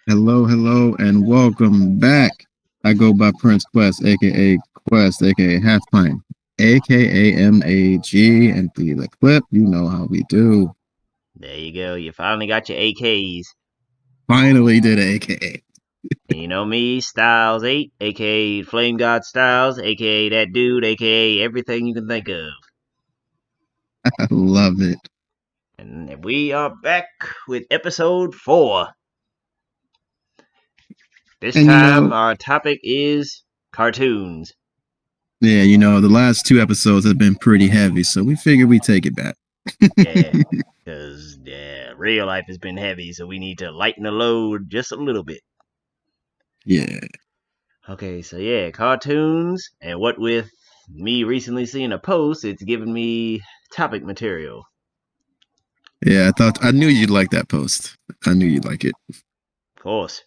Hello, hello, and welcome back. I go by Prince Quest, aka Quest, aka Half Pint, aka MAG, and the clip. You know how we do. There you go. You finally got your AKs. Finally did AKA. And you know me, Styles 8, aka Flame God Styles, aka that dude, aka everything you can think of. I love it. And we are back with episode 4. This And time our topic is cartoons. yeah, the last two episodes have been pretty heavy, so we figured we take it back. Yeah, because real life has been heavy, so we need to lighten the load just a little bit. Yeah. Okay, so yeah, cartoons, and what with me recently seeing a post, it's giving me topic material. Yeah, I knew you'd like that post. I knew you'd like it. Of course.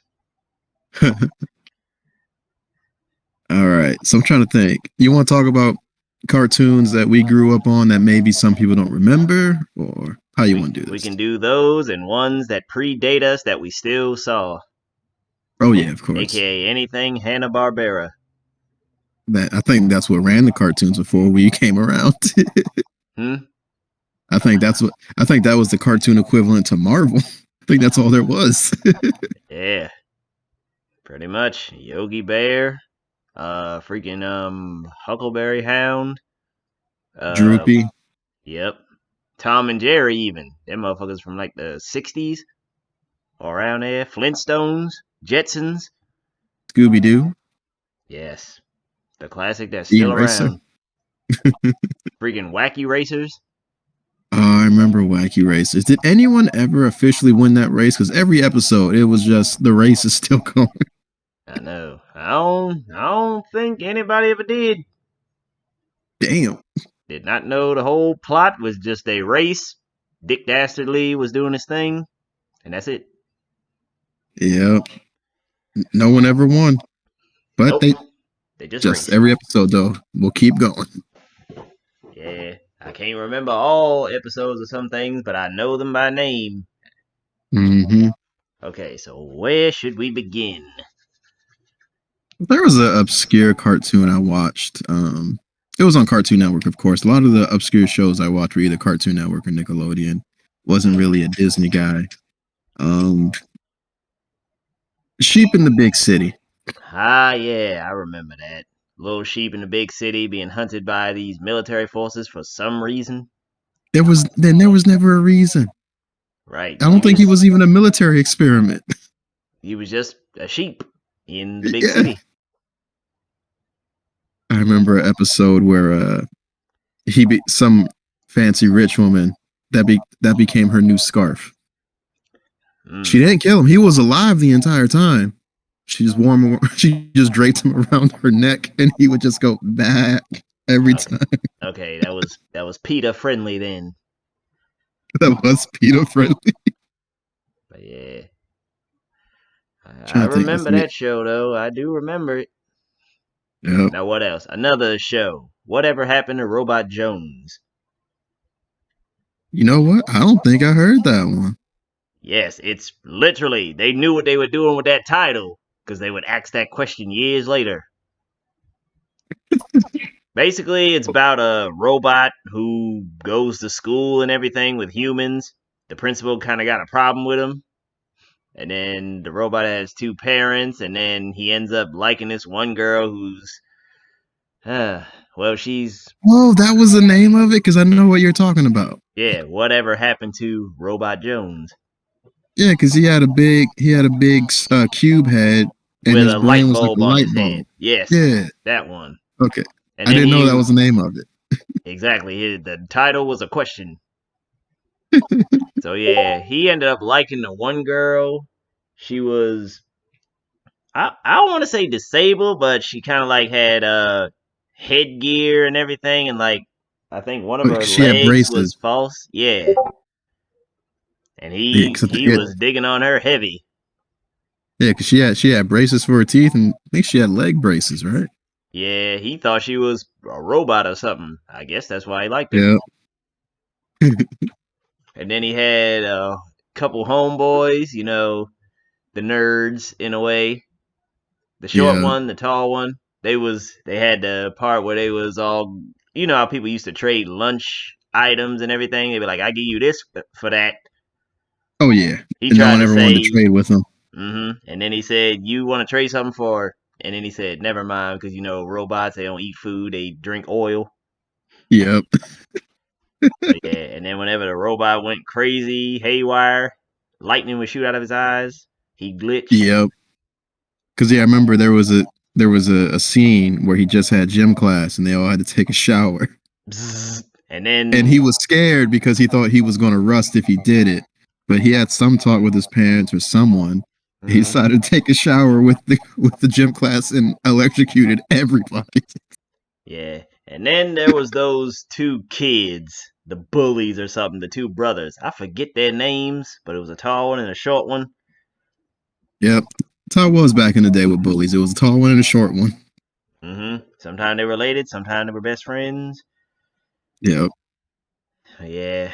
All right. So I'm trying to think. You want to talk about cartoons that we grew up on that maybe some people don't remember, or how you want to do We this? can do those and ones that predate us that we still saw, Oh yeah, of course. aka anything Hanna Barbera. That I think that's what ran the cartoons before we came around. Hmm. I think that was the cartoon equivalent to Marvel. I think that's all there was. Yeah, pretty much. Yogi Bear, freaking Huckleberry Hound. Uh, Droopy, yep. Tom and Jerry even. Them motherfuckers from like the '60s or around there. Flintstones, Jetsons. Scooby Doo, Yes, the classic that's Speed still Racer. around. Freaking Wacky Racers. Oh, I remember Wacky Racers. Did anyone ever officially win that race? Because every episode, it was just the race is still going. I know. I don't think anybody ever did. Damn. Did not know the whole plot was just a race. Dick Dastardly was doing his thing, and that's it. Yep. No one ever won. But Nope. they They just just raced. every episode though, we'll keep going. Yeah. I can't remember all episodes of some things, but I know them by name. Hmm. Okay, so where should we begin? There was an obscure cartoon I watched. It was on Cartoon Network, of course. A lot of the obscure shows I watched were either Cartoon Network or Nickelodeon. Wasn't Hmm. really a Disney guy. Um, Sheep in the Big City. Ah, yeah, I remember that. Little sheep in the big city being hunted by these military forces for some reason. There was never a reason. Right. I don't think he was even a military experiment. He was just a sheep in the big Yeah. city. I remember an episode where some fancy rich woman that became her new scarf. She Mm. didn't kill him. He was alive the entire time. She just wore him. She just draped him around her neck, and he would just go back every Okay. time. Okay, that was PETA friendly then. That was pedo friendly. But yeah, I Trying to think. Let's remember see. that show though. I do remember it. Yep. Now what else? Another show. Whatever happened to Robot Jones? You know what? I don't think I heard that one. Yes, it's literally they knew what they were doing with that title because they would ask that question years later. Basically, it's about a robot who goes to school and everything with humans. The principal kind of got a problem with him. And then the robot has two parents, and then he ends up liking this one girl who's, well, she's, Oh, that was the name of it because I know what you're talking about. yeah, whatever happened to Robot Jones Yeah, because he had a big cube head, and with his a brain light was like a bulb on light his head. bulb. Yes, Yeah. that one. Okay. And I then didn't know that was the name of exactly, the title was a question. So yeah, he ended up liking the one girl. She was, I don't want to say disabled, but she kind of like had headgear and everything, and like I think one of it. her She had legs was braces. false. Yeah, and Yeah, he because he was digging on her heavy. she had braces for her teeth, and I think she had leg braces, right? Yeah, he thought she was a robot or something. I guess that's why he liked her. Yeah. And then he had a couple homeboys, the nerds in a way. The short one, the tall one. They had the part where they was all, you know how people used to trade lunch items and everything. They'd be like, "I give you this for that." Oh yeah, He and no tried one to ever wanted to say, trade with him. and then he said, "You want to trade something for?" And then he said, "Never mind, because you know robots they don't eat food, they drink oil." Yep. But yeah, and then whenever the robot went crazy, haywire, lightning would shoot out of his eyes. He glitched. Yep. Because I remember there was a scene where he just had gym class and they all had to take a shower. Bzzz, and then And he was scared because he thought he was going to rust if he did it. But he had some talk with his parents or someone. He decided to take a shower with the gym class and electrocuted everybody. Yeah, and then there was those two kids, the bullies or something, the two brothers. I forget their names, but it was a tall one and a short one. Yep. That's how it was back in the day with bullies. It was a tall one and a short one. Sometimes they were related, sometimes they were best friends. Yep. Yeah,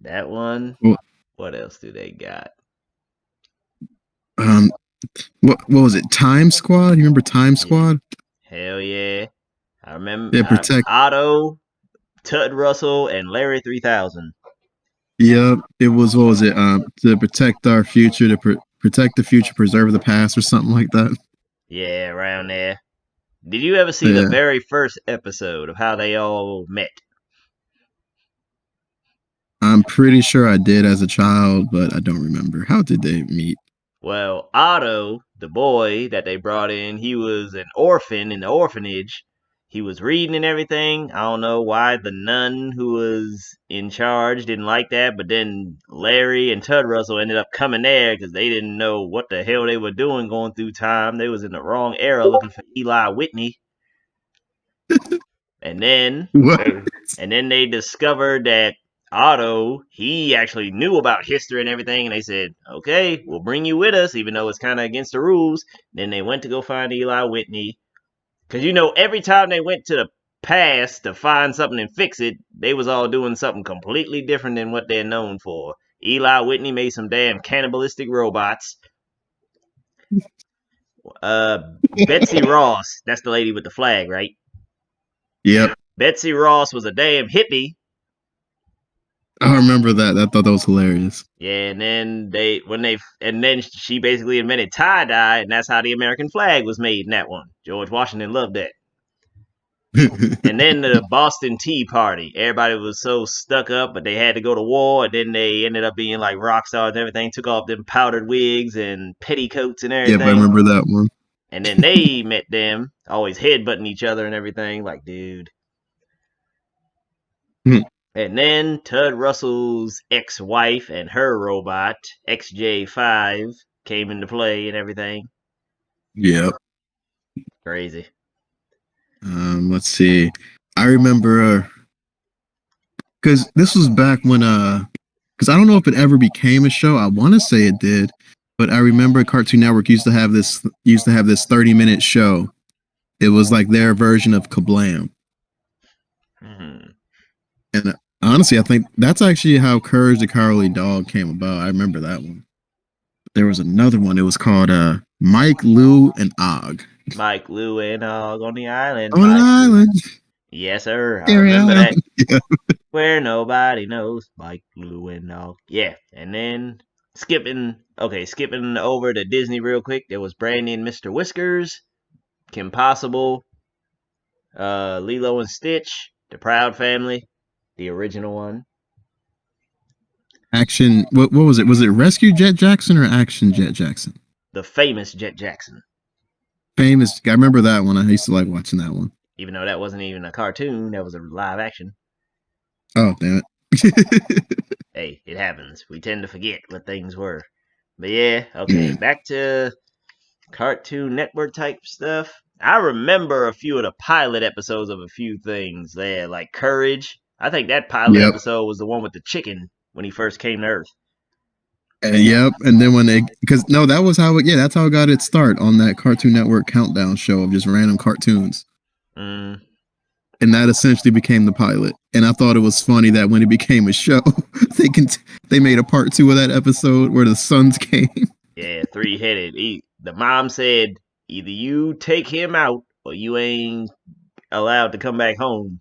that one. Well, what else do they got? What was it? Time Squad? You remember Time Squad? Hell yeah. I remember Yeah, Otto, Tud Russell, and Larry 3000. Yep. It was, what was it? To protect our future, to protect the future, preserve the past, or something like that. Yeah, around there. Did you ever see the very first episode of how they all met? I'm pretty sure I did as a child, but I don't remember. How did they meet? Well, Otto, the boy that they brought in, he was an orphan in the orphanage. He was reading and everything. I don't know why the nun who was in charge didn't like that, but then Larry and Tud Russell ended up coming there because they didn't know what the hell they were doing going through time. They was in the wrong era looking for Eli Whitney. And then they discovered that Otto, he actually knew about history and everything, and they said, "Okay, we'll bring you with us, even though it's kind of against the rules." Then they went to go find Eli Whitney, because every time they went to the past to find something and fix it, they was all doing something completely different than what they're known for. Eli Whitney made some damn cannibalistic robots. Betsy Ross, that's the lady with the flag, right? Yep. Betsy Ross was a damn hippie. I remember that. I thought that was hilarious. Yeah, and then she basically invented tie-dye, and that's how the American flag was made in that one. George Washington loved that. And then the Boston Tea Party. Everybody was so stuck up, but they had to go to war, and then they ended up being like rock stars and everything, took off them powdered wigs and petticoats and everything. Yeah, I remember that one. And then they met them, always headbutting each other and everything, like, dude. And then Tud Russell's ex-wife and her robot, XJ5, came into play and everything. Yep. Crazy. Let's see. I remember because this was back when because I don't know if it ever became a show. I want to say it did, but I remember Cartoon Network used to have this 30-minute show. It was like their version of Kablam. And honestly, I think that's actually how Courage the Cowardly Dog came about. I remember that one. But there was another one. It was called Mike, Lou, and Og. Mike, Lou, and Og on the island. On an island. Yes, sir. I remember that. Yeah. Where nobody knows. Mike, Lou, and Og. Yeah. And then skipping over to Disney real quick. There was Brandy and Mr. Whiskers, Kim Possible, Lilo and Stitch, The Proud Family, the original one. Action. What was it? Was it Rescue Jet Jackson or Action Jet Jackson? The famous Jet Jackson. Famous. I remember that one. I used to like watching that one. Even though that wasn't even a cartoon, that was a live action. Oh, damn it. Hey, it happens. We tend to forget what things were. But yeah, okay, back to Cartoon Network type stuff. I remember a few of the pilot episodes of a few things there, like Courage. I think that pilot episode was the one with the chicken when he first came to Earth. Yep, and then that was how that's how it got its start on that Cartoon Network countdown show of just random cartoons. And that essentially became the pilot. And I thought it was funny that when it became a show, they made a part 2 of that episode where the sons came. Yeah, 3-headed. The mom said, either you take him out or you ain't allowed to come back home.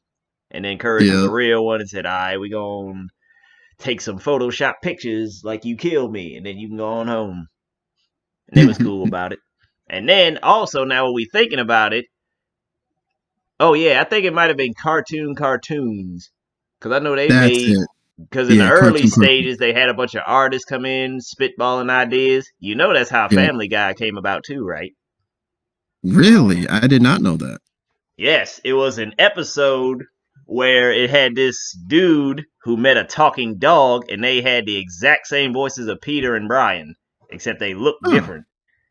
And then Courage was Yeah. a real one and said, all right, we gonna take some Photoshop pictures like you killed me, and then you can go on home. And they was cool about it. And then also, now when we thinking about it, oh yeah, I think it might have been cartoons. Because I know they That's made, it. because in the Yeah, early cartoon. stages, they had a bunch of artists come in, spitballing ideas. You know that's how Yeah. Family Guy came about too, right? Really? I did not know that. Yes, it was an episode where it had this dude who met a talking dog, and they had the exact same voices of Peter and Brian, except they looked Oh, different.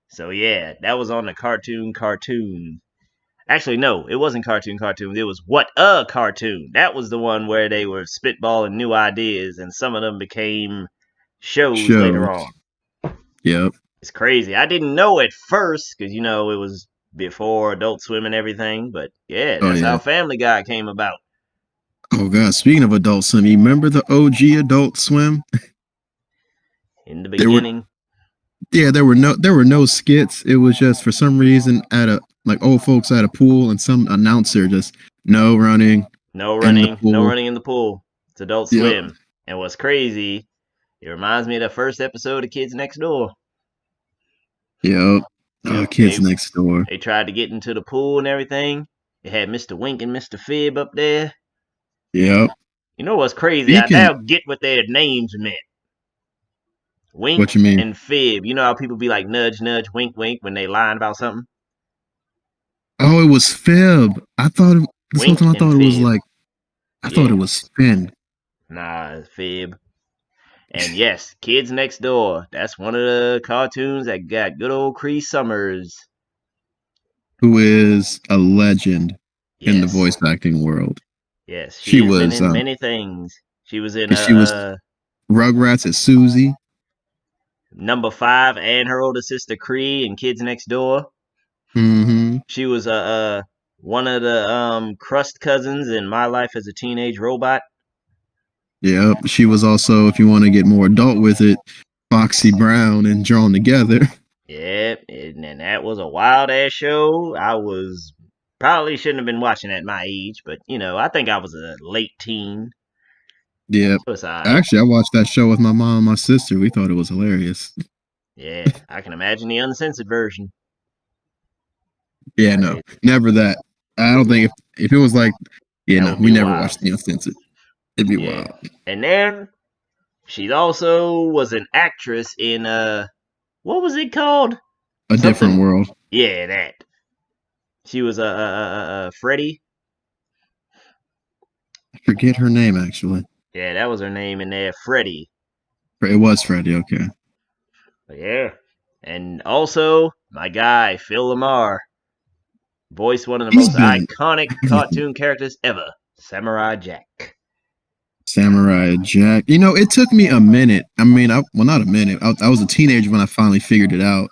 So yeah, that was on the cartoon. Actually, no, it wasn't cartoon. It was What a Cartoon. That was the one where they were spitballing new ideas, and some of them became shows later shows. on. Yep. It's crazy. I didn't know at first because it was before Adult Swim and everything. But yeah, Oh that's yeah. how Family Guy came about. Oh god. Speaking of Adult Swim, you remember the OG Adult Swim? In the There were beginning, there were no skits. It was just for some reason at a like old folks at a pool and some announcer just no running no in the pool. running in the pool. It's Adult Yep. Swim. And what's crazy, it reminds me of the first episode of Kids Next Door. Yep. Yep, Kids Next Door. they tried to get into the pool and everything. They had Mr. Wink and Mr. Fib up there. Yep. You know what's crazy? I Speaking, now get what their names meant. Wink what you mean? and Fib. You know how people be like nudge, nudge, wink, wink when they lying about something? Oh, it was Fib. I thought this whole Wink time I and thought it was Fib. like I thought it Yeah. was Finn. Nah, it's Fib. And yes, Kids Next Door. That's one of the cartoons that got good old Cree Summers. Who is a legend in the Yes. voice acting world. Yes, She she has been was in many things. She was in she was Rugrats as Susie. Number 5 and her older sister Cree in Kids Next Door. Mm-hmm. She was one of the Crust cousins in My Life as a Teenage Robot. Yep. She was also, if you want to get more adult with it, Foxy Brown and Drawn Together. Yep, and that was a wild ass show. I was probably shouldn't have been watching at my age, but I think I was a late teen. Yep. So it's alright. Actually, I watched that show with my mom and my sister. We thought it was hilarious. Yeah, I can imagine the uncensored version. Yeah, no, never that. I don't think if it was like, yeah, That no, would we be never wild. watched the uncensored. It'd be Yeah. wild. And then she also was an actress in what was it called? A Different World. Yeah, that. She was Freddie. I forget her name actually. Yeah, that was her name in there, Freddie. It was Freddie. Okay. But yeah, and also my guy Phil Lamar voiced one of the most iconic cartoon characters ever, Samurai Jack. Samurai Jack. It took me a minute. I mean, not a minute. I was a teenager when I finally figured it out.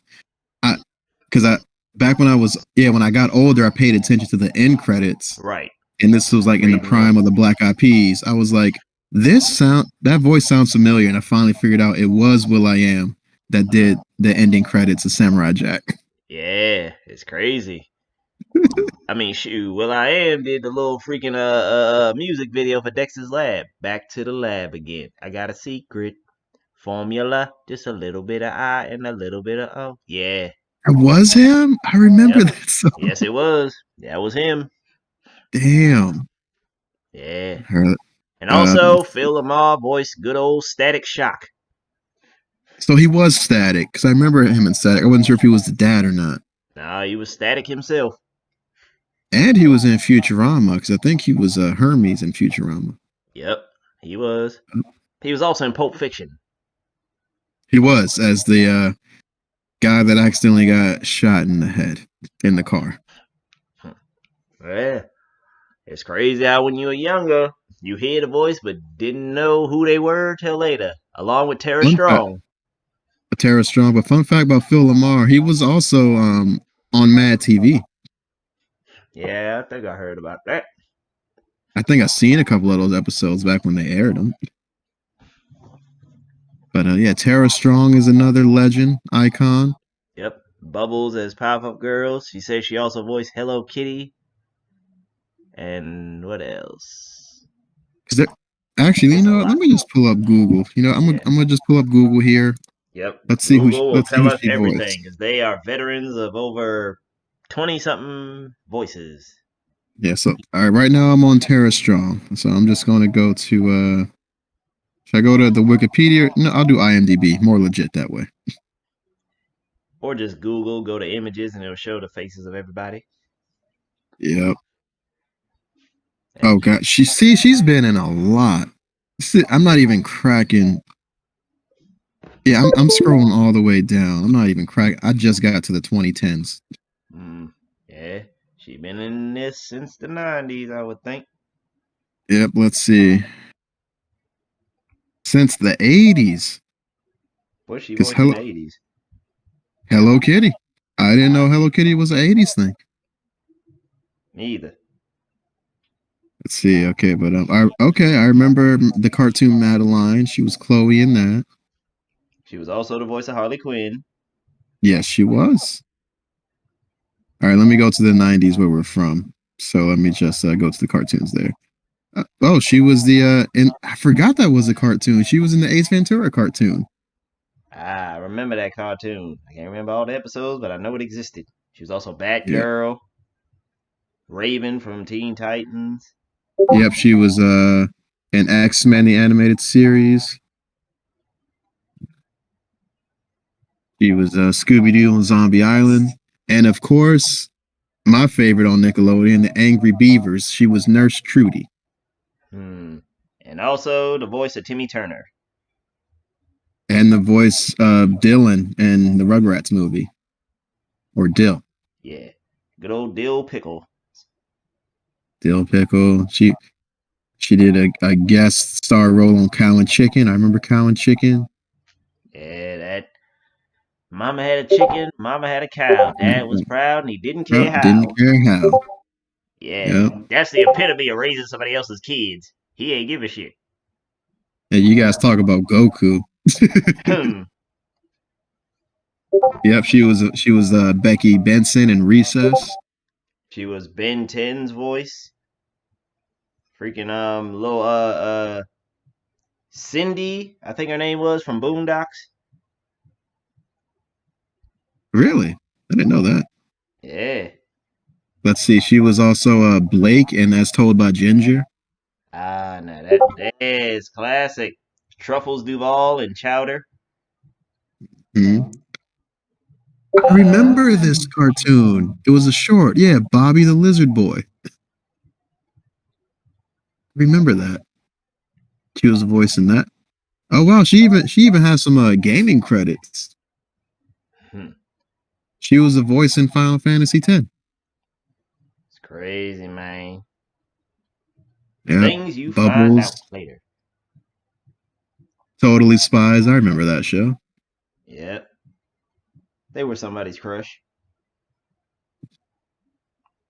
Back when when I got older, I paid attention to the end credits. Right. And this was like in the prime of the Black Eyed Peas. I was like, that voice sounds familiar, and I finally figured out it was will.i.am that did the ending credits of Samurai Jack. Yeah, it's crazy. I mean, shoot, will.i.am did the little freaking music video for Dexter's Lab. Back to the lab again. I got a secret formula, just a little bit of I and a little bit of O. Yeah. It was him? I remember that song. Yes, it was. That was him. Damn. Yeah. And also, Phil Lamar voiced good old Static Shock. So he was Static, because I remember him in Static. I wasn't sure if he was the dad or not. Nah, he was Static himself. And he was in Futurama, because I think he was Hermes in Futurama. Yep, he was. He was also in Pulp Fiction. He was, as the guy that accidentally got shot in the head in the car. Yeah. It's crazy how when you were younger, you hear the voice but didn't know who they were till later, along with Tara Strong. Tara Strong, but fun fact about Phil Lamar, he was also on Mad TV. Yeah, I think I heard about that. I think I've seen a couple of those episodes back when they aired them. But yeah, Tara Strong is another legend icon. Bubbles as Pop-Up Girl. She says she also voiced Hello Kitty. And what else? Because actually, It's a what? lot. Let me just pull up Google. Yeah. I'm gonna just pull up Google here. Yep. Let's see Google will let's see tell who us she everything voiced. because they are veterans of over 20 something voices. Yeah. So all right, right now I'm on Tara Strong. So I'm just gonna go to. Should I go to the Wikipedia? No, I'll do IMDb. More legit that way. Or just Google, go to images, and it'll show the faces of everybody. Yep. And Oh god, she's been in a lot. See, I'm not even cracking. Yeah, I'm scrolling all the way down. I'm not even cracking. I just got to the 2010s. yeah, she been in this since the 90s, I would think. Yep. Let's see. Since the 80s, What she because voiced in the 80s? Hello Kitty. I didn't know Hello Kitty was an 80s thing. Neither. Let's see. Okay, but I remember the cartoon Madeline. She was Chloe in that. She was also the voice of Harley Quinn. Yes, she was. All right, let me go to the 90s where we're from. So let me just go to the cartoons there. Oh, she was the and I forgot that was a cartoon. She was in the Ace Ventura cartoon. I remember that cartoon. I can't remember all the episodes, but I know it existed. She was also Yeah. Batgirl, Raven from Teen Titans. Yep, she was in X-Men the animated series. She was Scooby Doo on Zombie Island, and of course, my favorite on Nickelodeon, the Angry Beavers. She was Nurse Trudy. And also the voice of Timmy Turner. And the voice of Dylan in the Rugrats movie. Or Dill. Yeah. Good old Dill Pickle. Dill Pickle. She did a guest star role on Cow and Chicken. I remember Cow and Chicken. Yeah, that Mama had a chicken, Mama had a cow. Dad was proud and he didn't care Didn't how. care how. Yeah. Yep. That's the epitome of raising somebody else's kids. He ain't give a shit. And you guys talk about Goku. Hmm. Yep, she was Becky Benson in Recess. She was Ben 10's voice. Freaking little Cindy, I think her name was from Boondocks. Really? I didn't know that. Yeah. Let's see. She was also Blake and As Told by Ginger. Now that is classic. Truffles Duval and Chowder. Hmm. I remember this cartoon. It was a short. Yeah, Bobby the Lizard Boy. Remember that. She was a voice in that. Oh wow, she even has some gaming credits. Hmm. She was a voice in Final Fantasy X. It's crazy, man. Yeah, Things you find Bubbles, out later. Totally Spies. I remember that show. Yep. They were somebody's crush.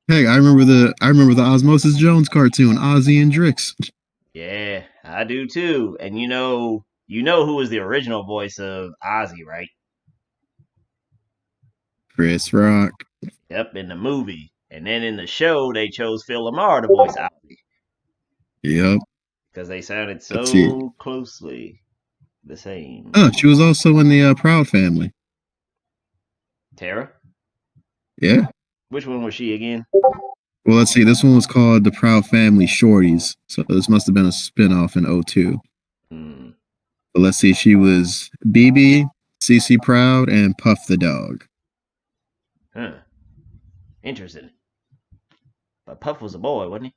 Hey, I remember the Osmosis Jones cartoon, Ozzy and Drix. Yeah, I do too. And you know who was the original voice of Ozzy, right? Chris Rock. Yep, in the movie. And then in the show, they chose Phil Lamar to voice Ozzy Yep. because they sounded Let's see. so closely the same. Oh, she was also in the Proud Family. Tara, Yeah. which one was she again? Well, let's see. This one was called The Proud Family Shorties. So this must have been a spinoff in '02. Hmm. But let's see. She was BB, CC Proud, and Puff the Dog. Huh. Interesting. But Puff was a boy, wasn't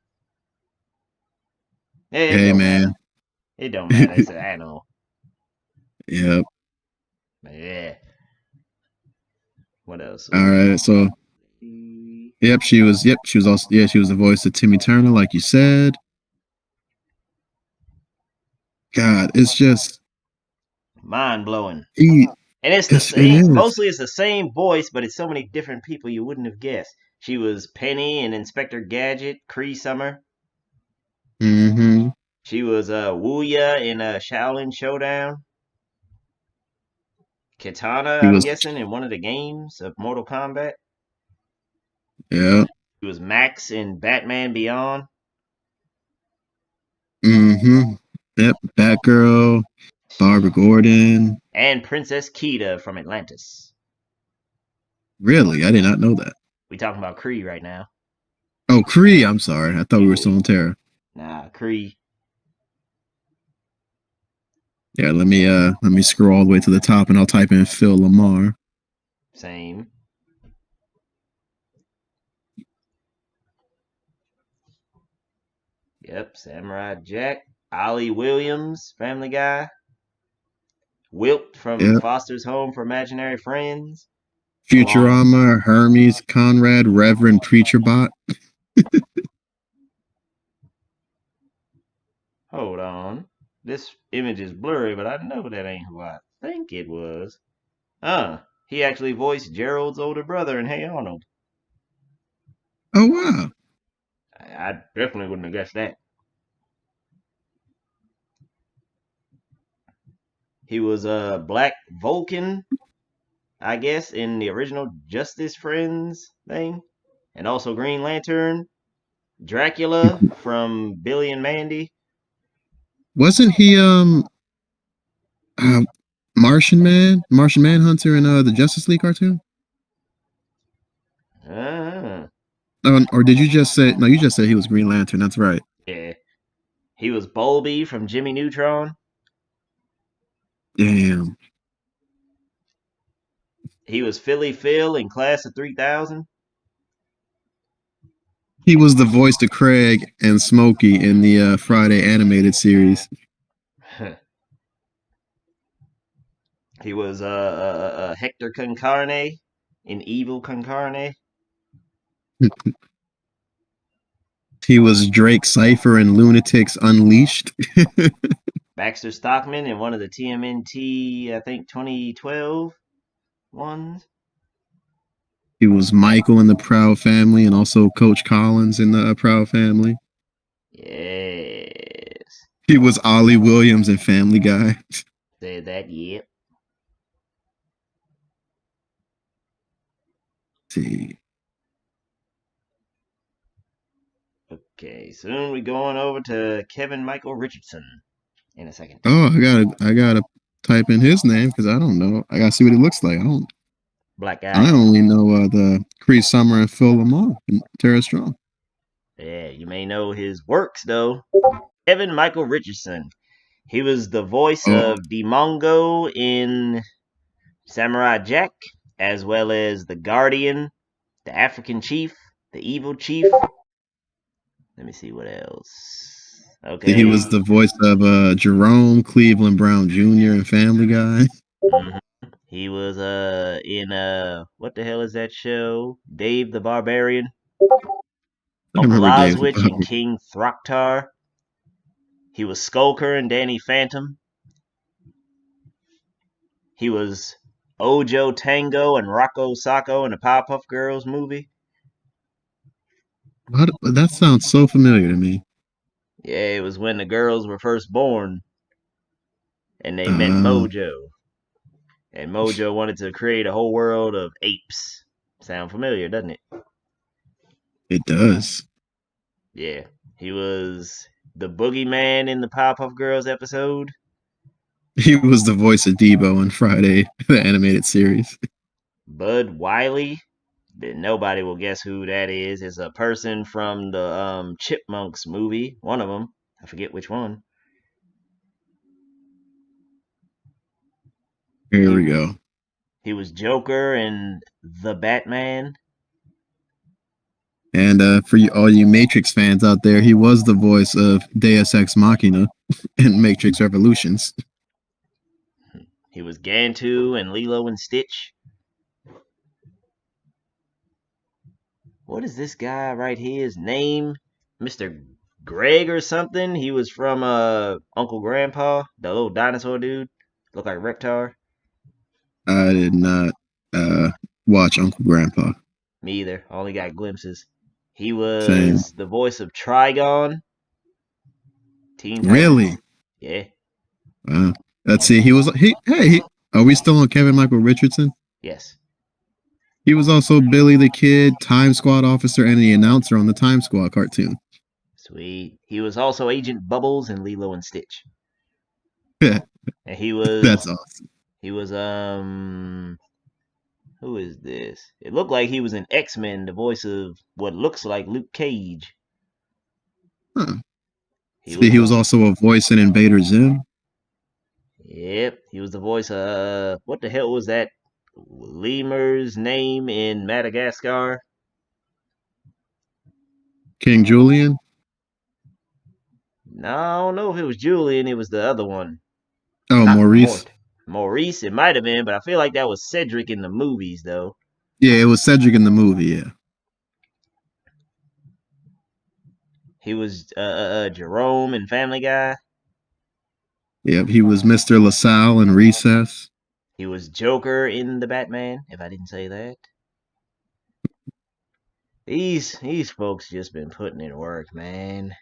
he? It Hey, don't matter. man. It don't matter. It's an animal. Yep. But yeah. What else? All right. So, yep, she was. Yep, she was also. Yeah, she was the voice of Timmy Turner, like you said. God, it's just. Mind blowing. He, And it's the it same. is. Mostly, it's the same voice, but it's so many different people you wouldn't have guessed. She was Penny in Inspector Gadget, Cree Summer. Mm-hmm. She was Wuya in Shaolin Showdown. Katana, He I'm was, guessing, in one of the games of Mortal Kombat. yeah. He was Max in Batman Beyond. Mm-hmm. Yep. Batgirl, Barbara Gordon. And Princess Kida from Atlantis. Really? I did not know that. We talking about Kree right now. Oh, Kree. I'm sorry. I thought we were still on Terra. Nah, Kree. Yeah, let me scroll all the way to the top and I'll type in Phil Lamar. Same. Yep, Samurai Jack. Ollie Williams, Family Guy. Wilt from Yep. Foster's Home for Imaginary Friends. Along. Futurama, Hermes, Conrad, Reverend Preacherbot. Hold on. This image is blurry, but I know that ain't who I think it was. He actually voiced Gerald's older brother in Hey Arnold. Oh wow. I definitely wouldn't have guessed that. He was a Black Vulcan, I guess, in the original Justice Friends thing, and also Green Lantern. Dracula from Billy and Mandy. Wasn't he uh Martian Man? Martian Manhunter in the Justice League cartoon? Uh, Or did you just say no, you just said he was Green Lantern, that's right. yeah. He was Bulby from Jimmy Neutron. Damn. He was Philly Phil in Class of 3000. He was the voice to Craig and Smokey in the Friday animated series. He was Hector Concarne in Evil Concarne. He was Drake Cypher in Lunatics Unleashed. Baxter Stockman in one of the TMNT, I think 2012 ones. He was Michael in the Proud Family and also Coach Collins in the Proud Family. Yes. He was Ollie Williams in Family Guy. Said that, yep. See. Okay, soon we going over to Kevin Michael Richardson in a second. Oh, I gotta type in his name because I don't know. I gotta see what he looks like. Black I guy. only know the Cree Summer and Phil Lamar and Tara Strong. Yeah, you may know his works though. Kevin Michael Richardson. He was the voice Oh, of Dimongo in Samurai Jack, as well as the Guardian, the African Chief, the Evil Chief. Let me see what else. he Okay. was the voice of Jerome Cleveland Brown Jr. in Family Guy. Mhm. He was in what the hell is that show? Dave the Barbarian, I Uncle remember Dave the Oswich and Bobber. King Throcktar. He was Skulker and Danny Phantom. He was Ojo Tango and Rocco Sacco in the Powerpuff Girls movie. What? That sounds so familiar to me. Yeah, it was when the girls were first born and they met Uh, Mojo. And Mojo wanted to create a whole world of apes. Sound familiar, doesn't it? it does. Yeah. He was the boogeyman in the Powerpuff Girls episode. He was the voice of Debo on Friday, the animated series. Bud Wiley. Nobody will guess who that is. It's a person from the Chipmunks movie. One of them. I forget which one. Here He we go. he was Joker and the Batman. And for all you Matrix fans out there, he was the voice of Deus Ex Machina in Matrix Revolutions. He was Gantu and Lilo and Stitch. What is this guy right here? His name? Mr. Greg or something? He was from Uncle Grandpa, the little dinosaur dude. Looked like Reptar. I did not uh, watch Uncle Grandpa. Me either. Only got glimpses. He Same. was the voice of Trigon, Teen Titans. Really? Yeah. Let's see. He was he. Hey, he, Are we still on Kevin Michael Richardson? Yes. He was also Billy the Kid, Time Squad officer, and the announcer on the Time Squad cartoon. Sweet. He was also Agent Bubbles in Lilo and Stitch. Yeah, And he that's was awesome. he was who is this? It looked like he was in X-Men, the voice of what looks like Luke Cage. Huh. He See, was he was also a voice in Invader Zim. Yep, he was the voice of what the hell was that lemur's name in Madagascar? King Julian. No, I don't know if it was Julian, it was the other one. Oh, Not Maurice. Mort. Maurice, it might have been, but I feel like that was Cedric in the movies though. Yeah, it was Cedric in the movie. Yeah. He was Jerome in Family Guy. Yep, he was Mr. LaSalle in Recess. He was Joker in the Batman, if I didn't say that. These folks just been putting in work, man.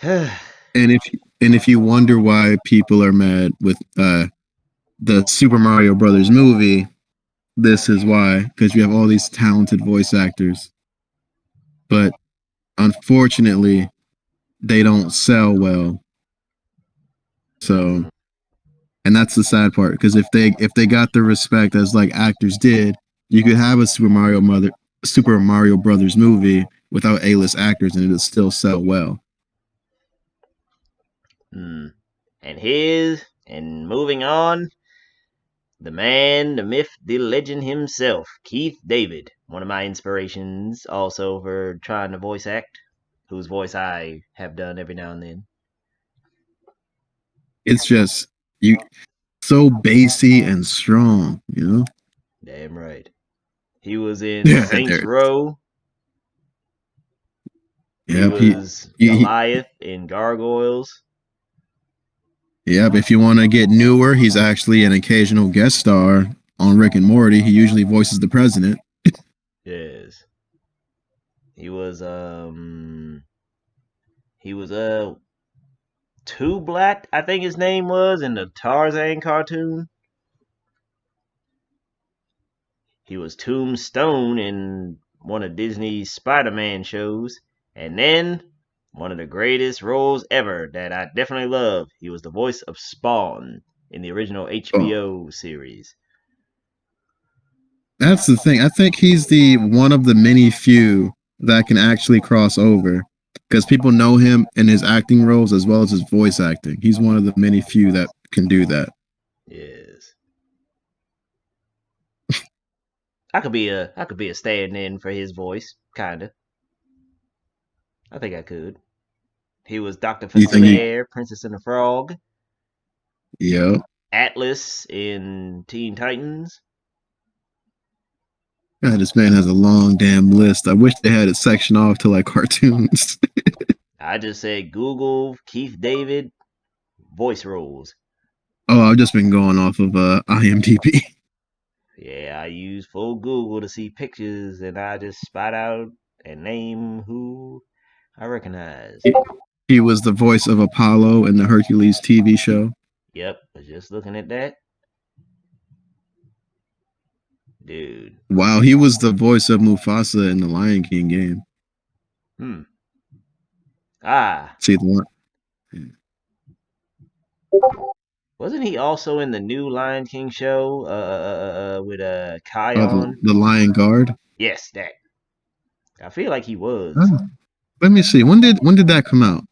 And if you wonder why people are mad with the Super Mario Brothers movie, this is why, because you have all these talented voice actors, but unfortunately, they don't sell well. So, and that's the sad part, because if they got the respect as like actors did, you could have a Super Mario Brothers movie without A-list actors, and it'll still sell well. And moving on, the man, the myth, the legend himself, Keith David, one of my inspirations also for trying to voice act, whose voice I have done every now and then. It's just you so bassy and strong, you know? Damn right. He was in Yeah, Saints there. Row. He Yep, was Goliath in Gargoyles. yep. If you want to get newer, he's actually an occasional guest star on Rick and Morty. He usually voices the president. Yes. He was Two Black, I think his name was, in the Tarzan cartoon. He was Tombstone in one of Disney's Spider-Man shows. And then, one of the greatest roles ever that I definitely love, he was the voice of Spawn in the original HBO series. That's the thing. I think he's the one of the many few that can actually cross over because people know him in his acting roles as well as his voice acting. He's one of the many few that can do that. Yes. I could be a stand-in for his voice, kinda. I think I could. He was Dr. You think he? Facilier, Princess and the Frog, Yep. Atlas in Teen Titans. God, this man has a long damn list. I wish they had it sectioned off to like cartoons. I just said Google Keith David voice roles. Oh, I've just been going off of IMDb. Yeah, I use full Google to see pictures and I just spot out and name who I recognize. He was the voice of Apollo in the Hercules TV show. Yep, just looking at that. Dude. Wow, he was the voice of Mufasa in the Lion King game. See the one. Wasn't he also in the new Lion King show with Kion? The Lion Guard. Yes, that. I feel like he was. Let me see. When did that come out?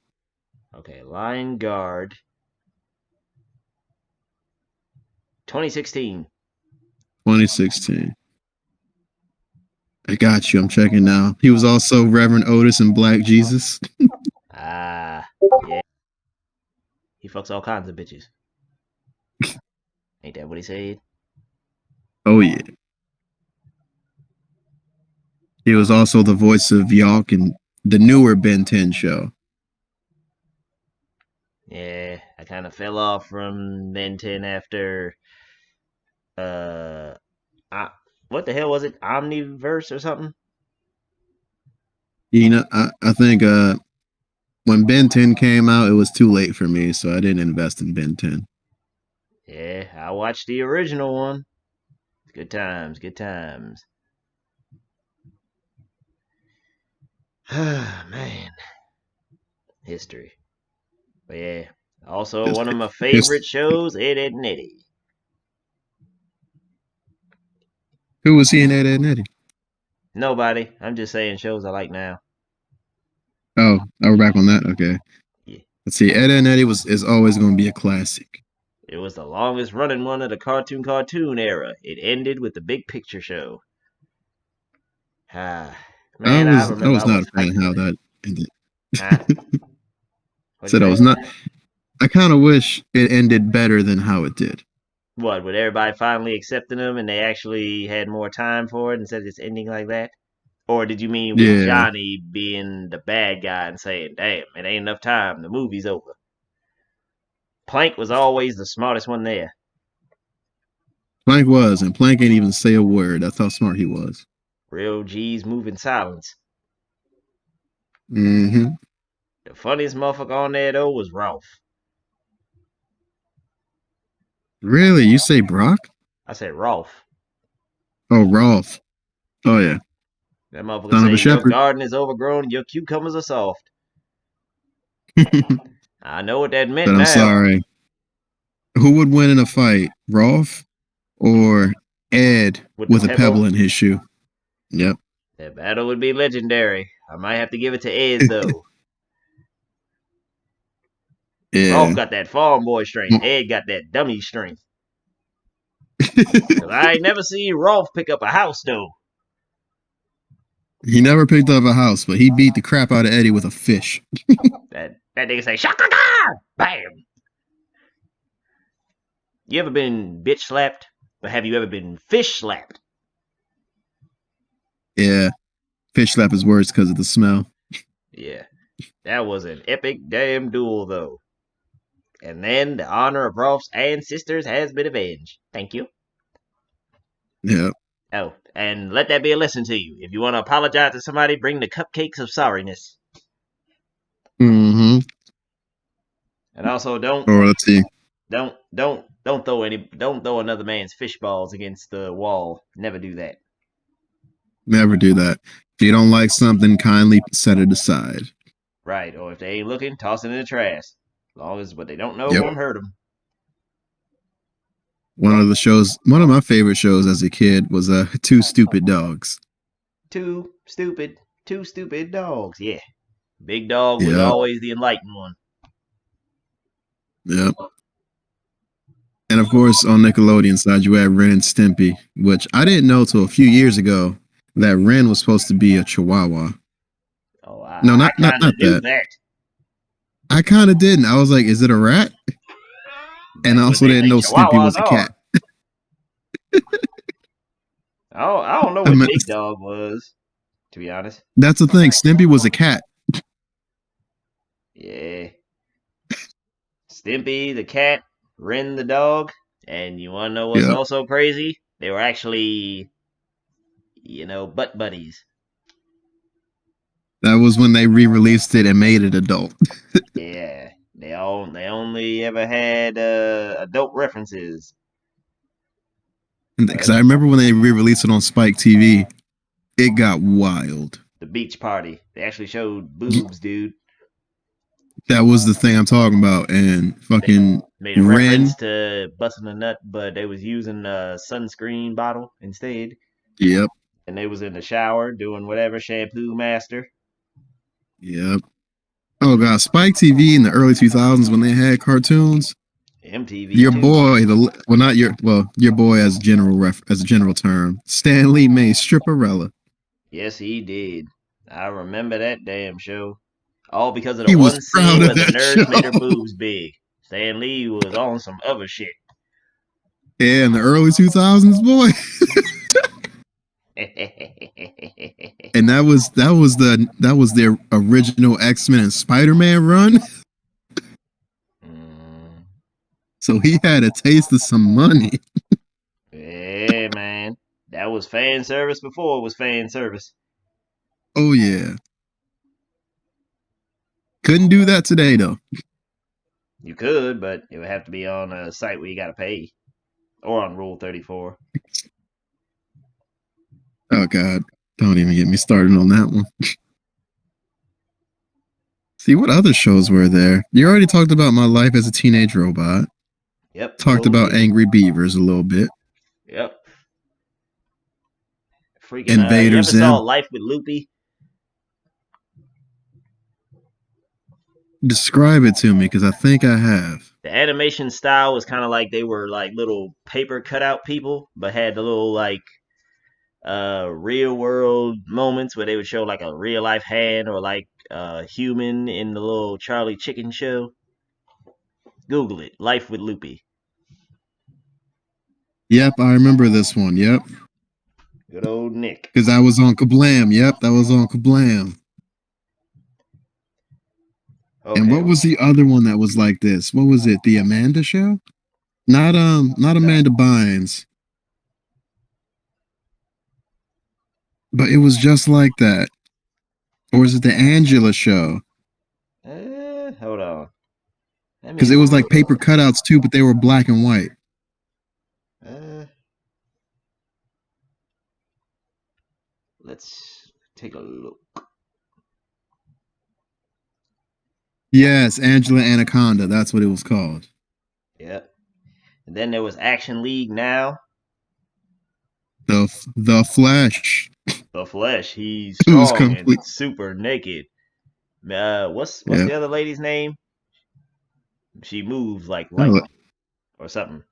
Okay, Lion Guard. 2016. 2016. I got you. I'm checking now. He was also Reverend Otis in Black Jesus. Yeah. He fucks all kinds of bitches. Ain't that what he said? Oh yeah. He was also the voice of Yawk in the newer Ben 10 show. Yeah, I kind of fell off from Ben 10 after what the hell was it? Omniverse or something? You know, I think when Ben 10 came out, it was too late for me, so I didn't invest in Ben 10. Yeah, I watched the original one. Good times, good times. Man, history. But yeah, also one of History. my favorite shows, Ed, Ed and Eddie. Who was he in Ed, Ed and Eddie? Nobody. I'm just saying shows I like now. Oh, we're back on that. Okay. Yeah. Let's see. Ed, Ed and Eddie is always going to be a classic. It was the longest running one of the cartoon era. It ended with the Big Picture Show. Ah, man, I I remember I was not was a fan hyped of for how that. that ended. Huh? What'd you Said I say? was not. I kind of wish it ended better than how it did. What, with everybody finally accepting them and they actually had more time for it instead of just ending like that? Or did you mean with Yeah, Johnny being the bad guy and saying, damn, it ain't enough time, the movie's over? Plank was always the smartest one there. Plank was, and Plank ain't even say a word. That's how smart he was. Real G's moving silence. Hmm. The funniest motherfucker on there, though, was Ralph. Really? You say Brock? I said, Rolf. Oh, Rolf. Oh yeah, That motherfucker son of say, a your shepherd. garden is overgrown and your cucumbers are soft. But I know what that meant I'm now. sorry. Who would win in a fight, Rolf or Ed With the with a pebble pebble, in his shoe? Yep. that battle would be legendary. I might have to give it to Ed, though. Rolf Yeah. got that farm boy strength. Ed got that dummy strength. Cause I ain't never seen Rolf pick up a house though. He never picked up a house, but he beat the crap out of Eddie with a fish. That nigga say shaka bam. You ever been bitch slapped? But have you ever been fish slapped? Yeah. Fish slap his words because of the smell. Yeah, that was an epic damn duel though. And then the honor of Rolf's ancestors has been avenged. Thank you. Yeah. Oh, and let that be a lesson to you. If you want to apologize to somebody, bring the cupcakes of sorriness. Hmm. And also Or let's see. don't throw another man's fish balls against the wall. Never do that. Never do that. If you don't like something, kindly set it aside. Right, or if they ain't looking, toss it in the trash. As long as what they don't know Yep. won't hurt them. One of my favorite shows as a kid was Two Stupid Dogs. Two stupid dogs. Yeah, Big Dog was Yep. always the enlightened one. Yep. And of course, on Nickelodeon side, you had Ren and Stimpy, which I didn't know till a few years ago that Ren was supposed to be a Chihuahua. Oh, No, I kind of not knew that. that. I kind of didn't. I was like, is it a rat? And I That's what also they didn't think know Stimpy Chihuahuas was a are. cat. I don't know I what mean, Big Dog was, to be honest. that's the thing. Stimpy was a cat. Yeah, Stimpy the cat, Ren the dog, and you wanna know what's Yep. also crazy? They were actually, butt buddies. That was when they re-released it and made it adult. Yeah, they only ever had adult references. Because But I remember when they re-released it on Spike TV, it got wild. the beach party, they actually showed boobs, dude. That was the thing I'm talking about. And They fucking made a Ren. reference to busting a nut, but they was using a sunscreen bottle instead. Yep. And they was in the shower doing whatever shampoo master. Yep. Oh god, Spike TV in the early 2000s when they had cartoons. MTV Your too. boy, not your your boy as as a general term, Stan Lee made Stripperella. Yes, he did. I remember that damn show. All because of the He was one proud scene of where the that nurse made her show. boobs big. Stan Lee was on some other shit. Yeah, in the early 2000s, boy. And that was their original X-Men and Spider-Man run. Mm, So he had a taste of some money. yeah, man. That was fan service before it was fan service. Oh yeah. Couldn't do that today though. You could, but it would have to be on a site where you got to pay, or on Rule 34. Oh God, don't even get me started on that one. See, what other shows were there? You already talked about My Life as a Teenage Robot. Yep. Talked Bo about Dick. Angry Beavers a little bit. Yep. Freaking. You Invader ever saw Zim. Life with Loopy? Describe it to me, because I think I have. The animation style was kind of like they were like little paper cutout people, but had the little like real world moments where they would show like a real life hand or like a human in the little Charlie Chicken show. Google it. Life with Loopy. Yep, I remember this one. Yep. Good old Nick. Because I was on Kablam. Yep, that was on Kablam. Okay. And what was the other one that was like this? What was it? The Amanda Show? Not Amanda Bynes. But it was just like that. Or was it the Angela Show? Hold on. Because it was like paper cutouts too, but they were black and white. Let's take a look. Yes, Angela Anaconda. That's what it was called. Yep. And then there was Action League Now. The Flash. The Flash. He's It was strong and complete. super naked. What's the other lady's name? She moves like lightning or something.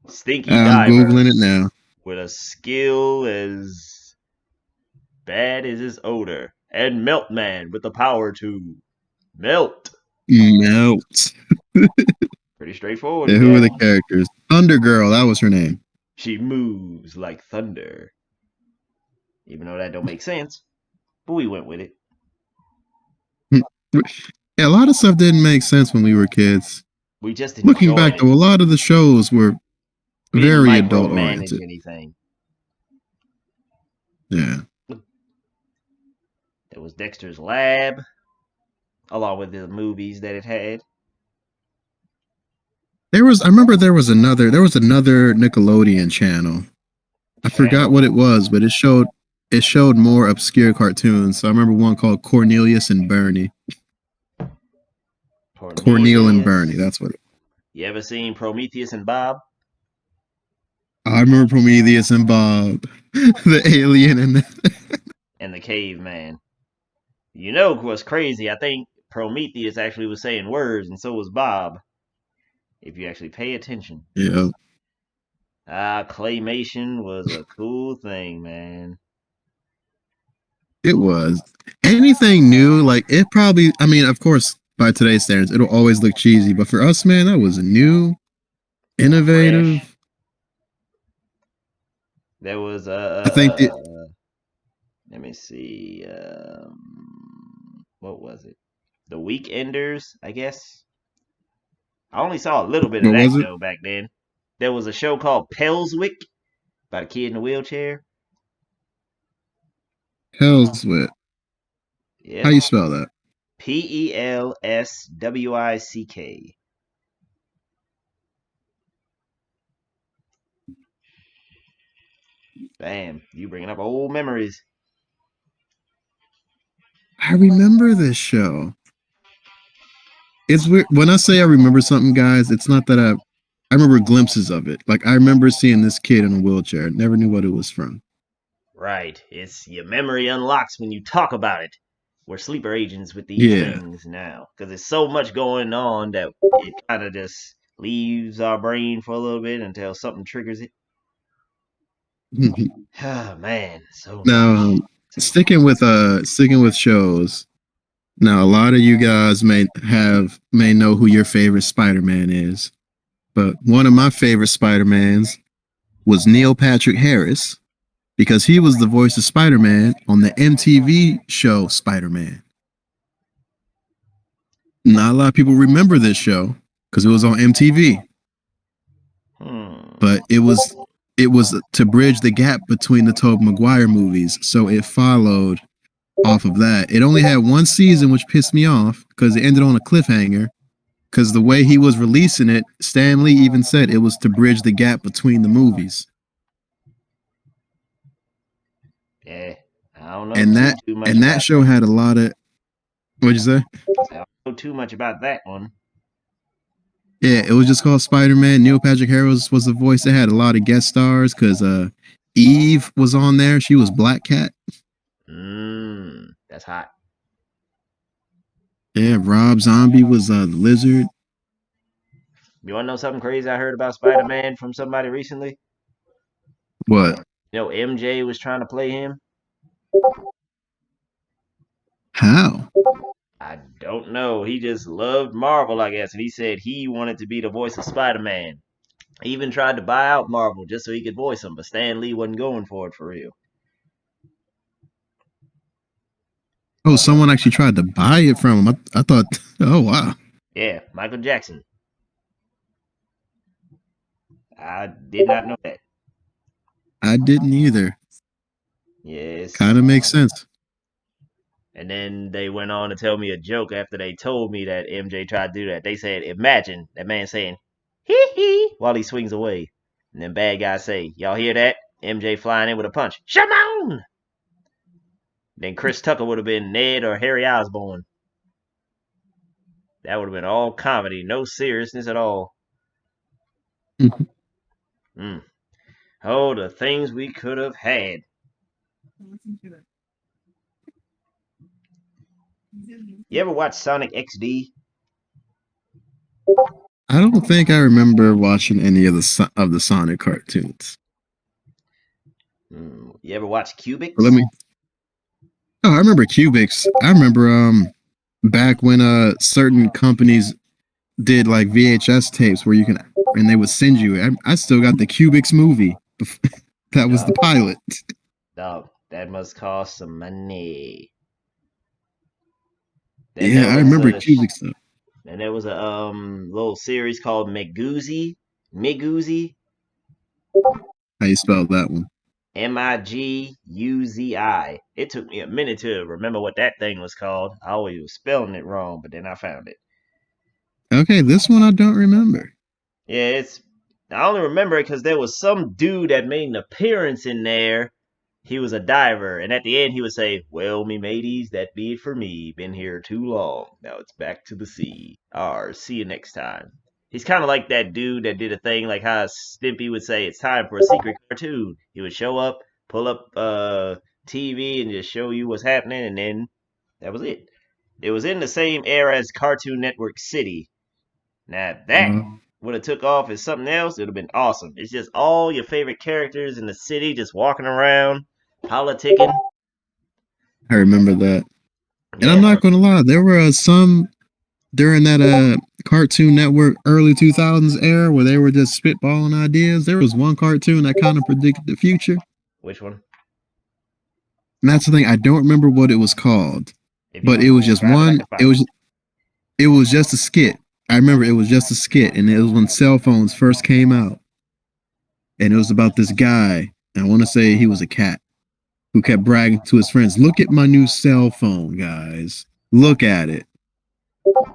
Stinky I'm Diver Googling it now. with a skill as bad as his odor. And Melt Man with the power to melt. Melt. Pretty straightforward. Yeah, who were the characters? Thunder Girl, that was her name. She moves like thunder. Even though that don't make sense. But we went with it. Yeah, a lot of stuff didn't make sense when we were kids. We just Looking back though, a lot of the shows were very adult oriented. Anything. Yeah. There was Dexter's Lab, along with the movies that it had. I remember there was another Nickelodeon channel. I forgot what it was, but it showed more obscure cartoons. So I remember one called Cornelius and Bernie. Cornel and Bernie, that's what it was. You ever seen Prometheus and Bob? I remember Prometheus and Bob, the alien and the caveman. You know what's crazy? I think Prometheus actually was saying words, and so was Bob. If you actually pay attention. Yeah. Claymation was a cool thing, man. It was. Anything new, like it probably, I mean, of course, by today's standards, it'll always look cheesy, but for us, man, that was new, innovative. Fresh. There was I think let me see. What was it? The Weekenders, I guess. I only saw a little bit of that show back then. There was a show called Pelswick about a kid in a wheelchair. Pelswick. Yep. How you spell that? Pelswick. Bam, you bringing up old memories. I remember this show. It's weird. When I say I remember something, guys, it's not that I remember glimpses of it. Like I remember seeing this kid in a wheelchair. Never knew what it was from. Right. It's your memory unlocks when you talk about it. We're sleeper agents with these things now. Because there's so much going on that it kind of just leaves our brain for a little bit until something triggers it. Oh man. So now sticking with shows. Now, a lot of you guys may know who your favorite Spider-Man is, but one of my favorite Spider-Mans was Neil Patrick Harris because he was the voice of Spider-Man on the MTV show Spider-Man. Not a lot of people remember this show because it was on MTV, but it was to bridge the gap between the Tobey Maguire movies, so it followed off of that. It only had one season, which pissed me off because it ended on a cliffhanger. because the way he was releasing it, Stan Lee even said it was to bridge the gap between the movies. Yeah, I don't know And too much about that show had a lot of. What'd you say? I don't know too much about that one. Yeah, it was just called Spider Man. Neil Patrick Harris was the voice. It had a lot of guest stars because Eve was on there. She was Black Cat. That's hot. Yeah, Rob Zombie was the Lizard. You want to know something crazy I heard about Spider-Man from somebody recently? What? You know, MJ was trying to play him. How? I don't know. He just loved Marvel, I guess, and he said he wanted to be the voice of Spider-Man. He even tried to buy out Marvel just so he could voice him, but Stan Lee wasn't going for it for real. Oh, someone actually tried to buy it from him. I thought, oh, wow. Yeah, Michael Jackson. I did not know that. I didn't either. Yes. Kind of makes sense. And then they went on to tell me a joke after they told me that MJ tried to do that. They said, imagine that man saying, hee hee, while he swings away. And then bad guys say, y'all hear that? MJ flying in with a punch. Shimon! Then Chris Tucker would have been Ned or Harry Osborn. That would have been all comedy, no seriousness at all. Mm. Oh, the things we could have had. You ever watch Sonic XD? I don't think I remember watching any of the Sonic cartoons. You ever watch Cubix? Let me. Oh, I remember Cubix. I remember back when certain companies did like VHS tapes where you can and they would send you. I still got the Cubix movie. That was the pilot. Dog, that must cost some money. Yeah, I remember Cubix stuff. And there was a little series called Miguzi. Miguzi. How you spell that one? Miguzi. It took me a minute to remember what that thing was called. I always was spelling it wrong, but then I found it. Okay, this one I don't remember. Yeah, I only remember it because there was some dude that made an appearance in there. He was a diver, and at the end he would say, "Well, me mateys, that be it for me. Been here too long. Now it's back to the sea. See you next time." He's kind of like that dude that did a thing like how Stimpy would say, "It's time for a secret cartoon." He would show up, pull up TV, and just show you what's happening, and then that was it. It was in the same era as Cartoon Network City. Now that would have took off as something else, it would have been awesome. It's just all your favorite characters in the city just walking around, politicking. I remember that. And Yeah. I'm not gonna lie, there were some during that Cartoon Network early 2000s era where they were just spitballing ideas. There was one cartoon that kind of predicted the future. Which one? And that's the thing, I don't remember what it was called. But it was just one it was just a skit. I remember it was just a skit, and it was when cell phones first came out. And it was about this guy, and I want to say he was a cat, who kept bragging to his friends, "Look at my new cell phone, guys. Look at it."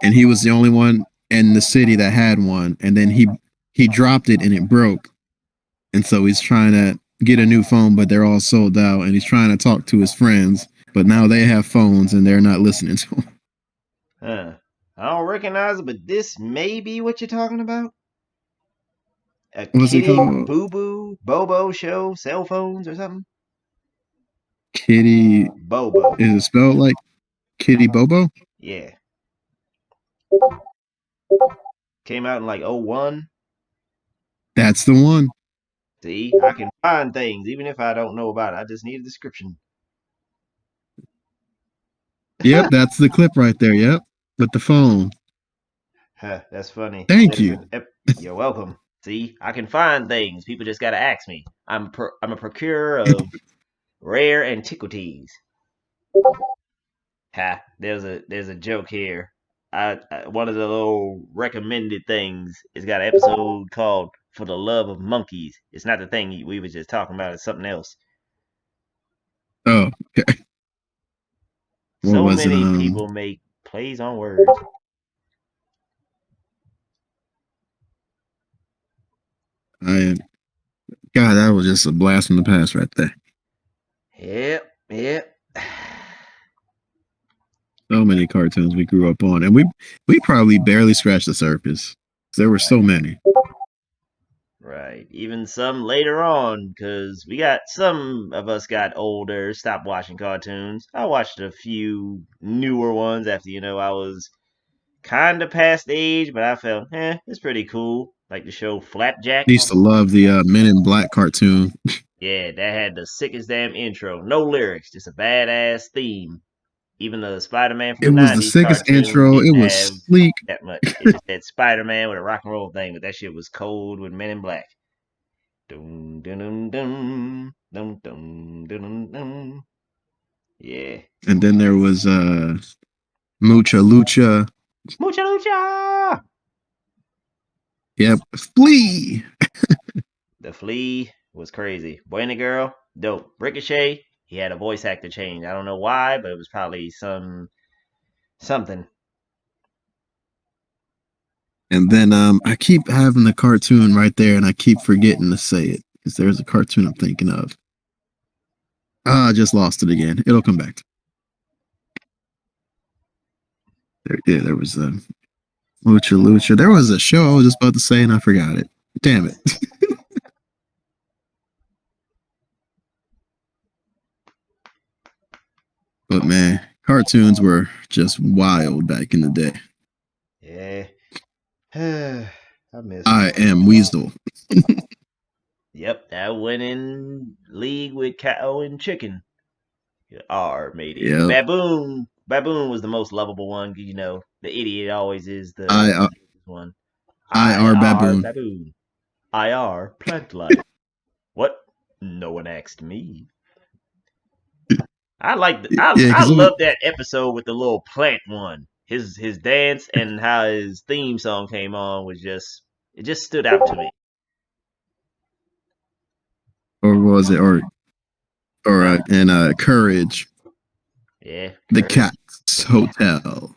And he was the only one in the city that had one. And then he dropped it and it broke. And so he's trying to get a new phone, but they're all sold out. And he's trying to talk to his friends, but now they have phones and they're not listening to him. I don't recognize it, but this may be what you're talking about. A What's Kitty it called? Boo Boo Bobo show, cell phones or something. Kitty Bobo. Is it spelled like Kitty Bobo? Yeah. Came out in like 01. That's the one. See, I can find things even if I don't know about it. I just need a description. Yep, that's the clip right there. Yep, with the phone. That's funny. Thank you. You're welcome. See, I can find things. People just gotta ask me. I'm a procurer of rare antiquities. There's a joke here. One of the little recommended things has got an episode called "For the Love of Monkeys." It's not the thing we were just talking about. It's something else. Oh, okay. So many people make plays on words. I God, that was just a blast from the past right there. Yep. So many cartoons we grew up on, and we probably barely scratched the surface. There were so many. Right. Even some later on, because some of us got older, stopped watching cartoons. I watched a few newer ones after, I was kind of past age, but I felt, it's pretty cool. Like the show Flapjack. I used to love the Men in Black cartoon. Yeah, that had the sickest damn intro. No lyrics, just a badass theme. Even the Spider Man from It the was the 90s sickest cartoon intro. It didn't was have sleek. that much. It just had Spider Man with a rock and roll thing, but that shit was cold with Men in Black. Dum dum dum dum dum dum dum dum. Yeah. And then there was Mucha Lucha. Mucha lucha! Yep. Flea. The Flea was crazy. Buena Girl, dope. Ricochet, he had a voice actor change. I don't know why, but it was probably something. And then I keep having the cartoon right there, and I keep forgetting to say it because there's a cartoon I'm thinking of. I just lost it again. It'll come back. There was a Mucha Lucha. There was a show I was just about to say, and I forgot it. Damn it. But man, cartoons were just wild back in the day. Yeah. I miss I them. am Weasel. Yep, that went in league with Cow and Chicken. R made it. Yep. Baboon was the most lovable one. The idiot always is the I one. I I are are baboon. baboon. I are plant life. What? No one asked me. Yeah, I because love that episode with the little plant one. His dance and how his theme song came on was it just stood out to me. or was it or Huh? and Courage, Yeah, the courage. Cat's Hotel.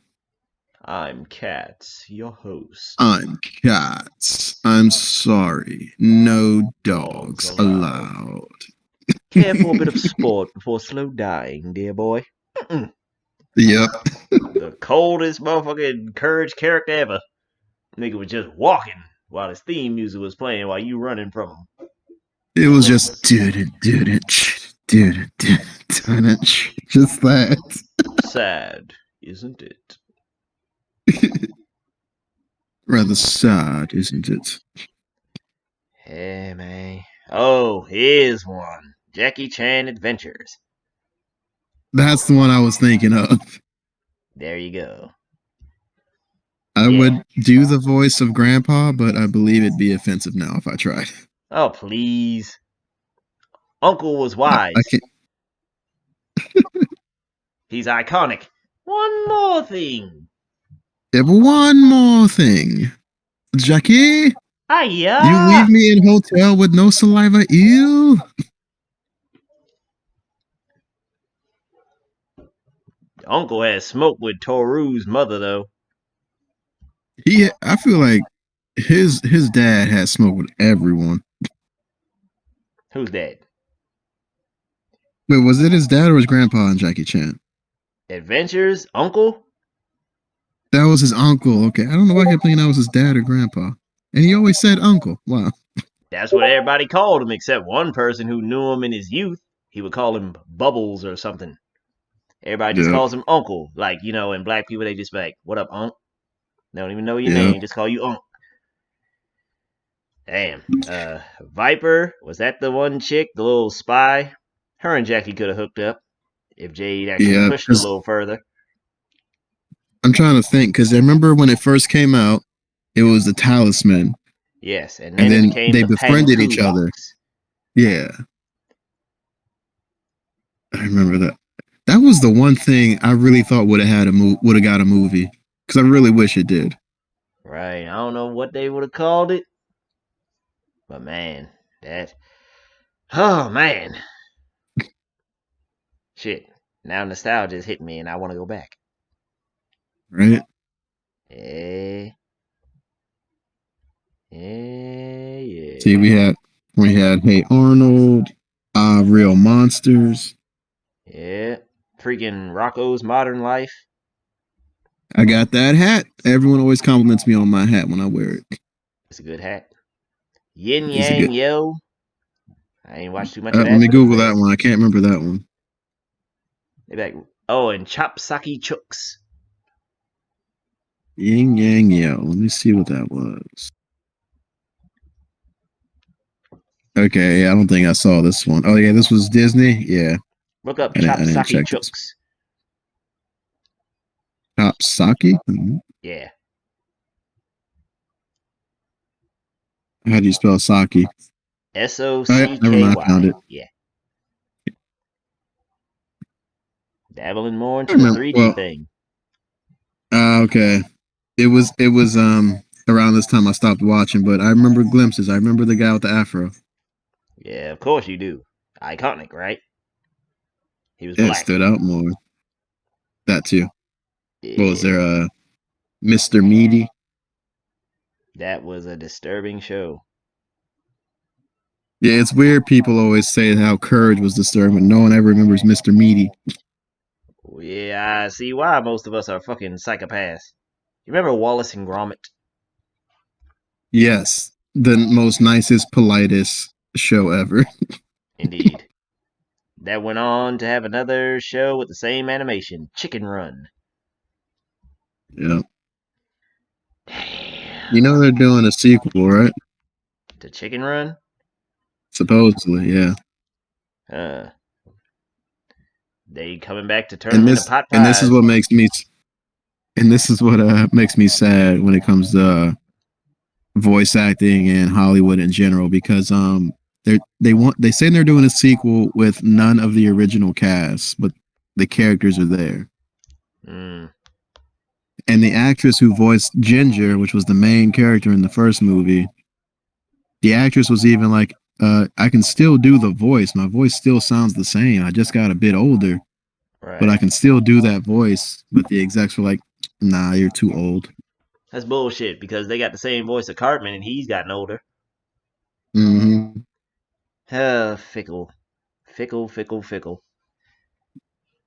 I'm Cats, your host. I'm Cats. I'm sorry. No Dogs dogs allowed. allowed. Care for a bit of sport before slow dying, dear boy. Mm-mm. Yep. The coldest motherfucking courage character ever. Nigga was just walking while his theme music was playing while you running from him. It was just did it, just that. Sad, isn't it? Rather sad, isn't it? Hey, man. Oh, here's one. Jackie Chan Adventures. That's the one I was thinking of. There you go. I Yeah. would do the voice of Grandpa, but I believe it'd be offensive now if I tried. Oh, please. Uncle was I wise. can't. He's iconic. One more thing. Yeah, but one more thing, Jackie. You Hiya! leave me in hotel with no saliva. Ew. Uncle had smoke with Toru's mother, though. I feel like his dad had smoke with everyone. Who's that? Wait, was it his dad or his grandpa and Jackie Chan? Adventures? Uncle? That was his uncle. Okay, I don't know why I kept thinking that was his dad or grandpa, and he always said uncle. Wow. That's what everybody called him, except one person who knew him in his youth. He would call him Bubbles or something. Everybody just Yep. calls him Uncle. Like, and black people, they just be like, what up, Unc? They don't even know your Yep. name, just call you Unc. Damn. Viper, was that the one chick, the little spy? Her and Jackie could have hooked up if Jade actually Yeah. pushed a Because little further. I'm trying to think. Because I remember when it first came out, it was the Talisman, Yes, and and then it then became they the befriended Panku each other. box. Yeah, I remember that. That was the one thing I really thought would have got a movie because I really wish it did. Right. I don't know what they would have called it. But man, that. Oh, man. Shit. Now nostalgia's hit me and I want to go back. Right? Eh. Yeah. See, we had Hey Arnold, Real Monsters. Yeah. Freaking Rocco's Modern Life. I got that hat. Everyone always compliments me on my hat when I wear it. It's a good hat. Yin It's a good. Yang Yo. I ain't watched too much of Let that, me but it's Google there. that one. I can't remember that one. They back. Oh, and Chopsaki Chooks. Yin Yang Yo. Let me see what that was. Okay, I don't think I saw this one. Oh yeah, this was Disney. Yeah, Look up I didn't Chopsaki check this. Chooks. Top Saki. Yeah. How do you spell Saki? S-O-C-K-Y. Oh yeah, never mind. I found it. Yeah. Dabbling more I into the remember. 3D Well, thing. okay. It was around this time I stopped watching, but I remember glimpses. I remember the guy with the afro. Yeah, of course you do. Iconic, right? He was It black. stood out more. That too. What was Yeah. there? Mr. Meaty. That was a disturbing show. Yeah, it's weird. People always say how Courage was disturbing, but no one ever remembers Mr. Meaty. Yeah, I see why most of us are fucking psychopaths. You remember Wallace and Gromit? Yes, the most nicest, politest show ever. Indeed. That went on to have another show with the same animation, Chicken Run. Yeah. You Damn. know they're doing a sequel, right? To Chicken Run? Supposedly, yeah. Uh, they coming back to turn And them into this pot and this is pies. what makes me makes me sad when it comes to voice acting and Hollywood in general because they say they're doing a sequel with none of the original cast, but the characters are there. Mm, And the actress who voiced Ginger, which was the main character in the first movie, the actress was even like, I can still do the voice. My voice still sounds the same. I just got a bit older, but I right. can still do that voice. But the execs were like, nah, you're too old. That's bullshit because they got the same voice of Cartman and he's gotten older. Mm-hmm. Fickle. Fickle, fickle, fickle.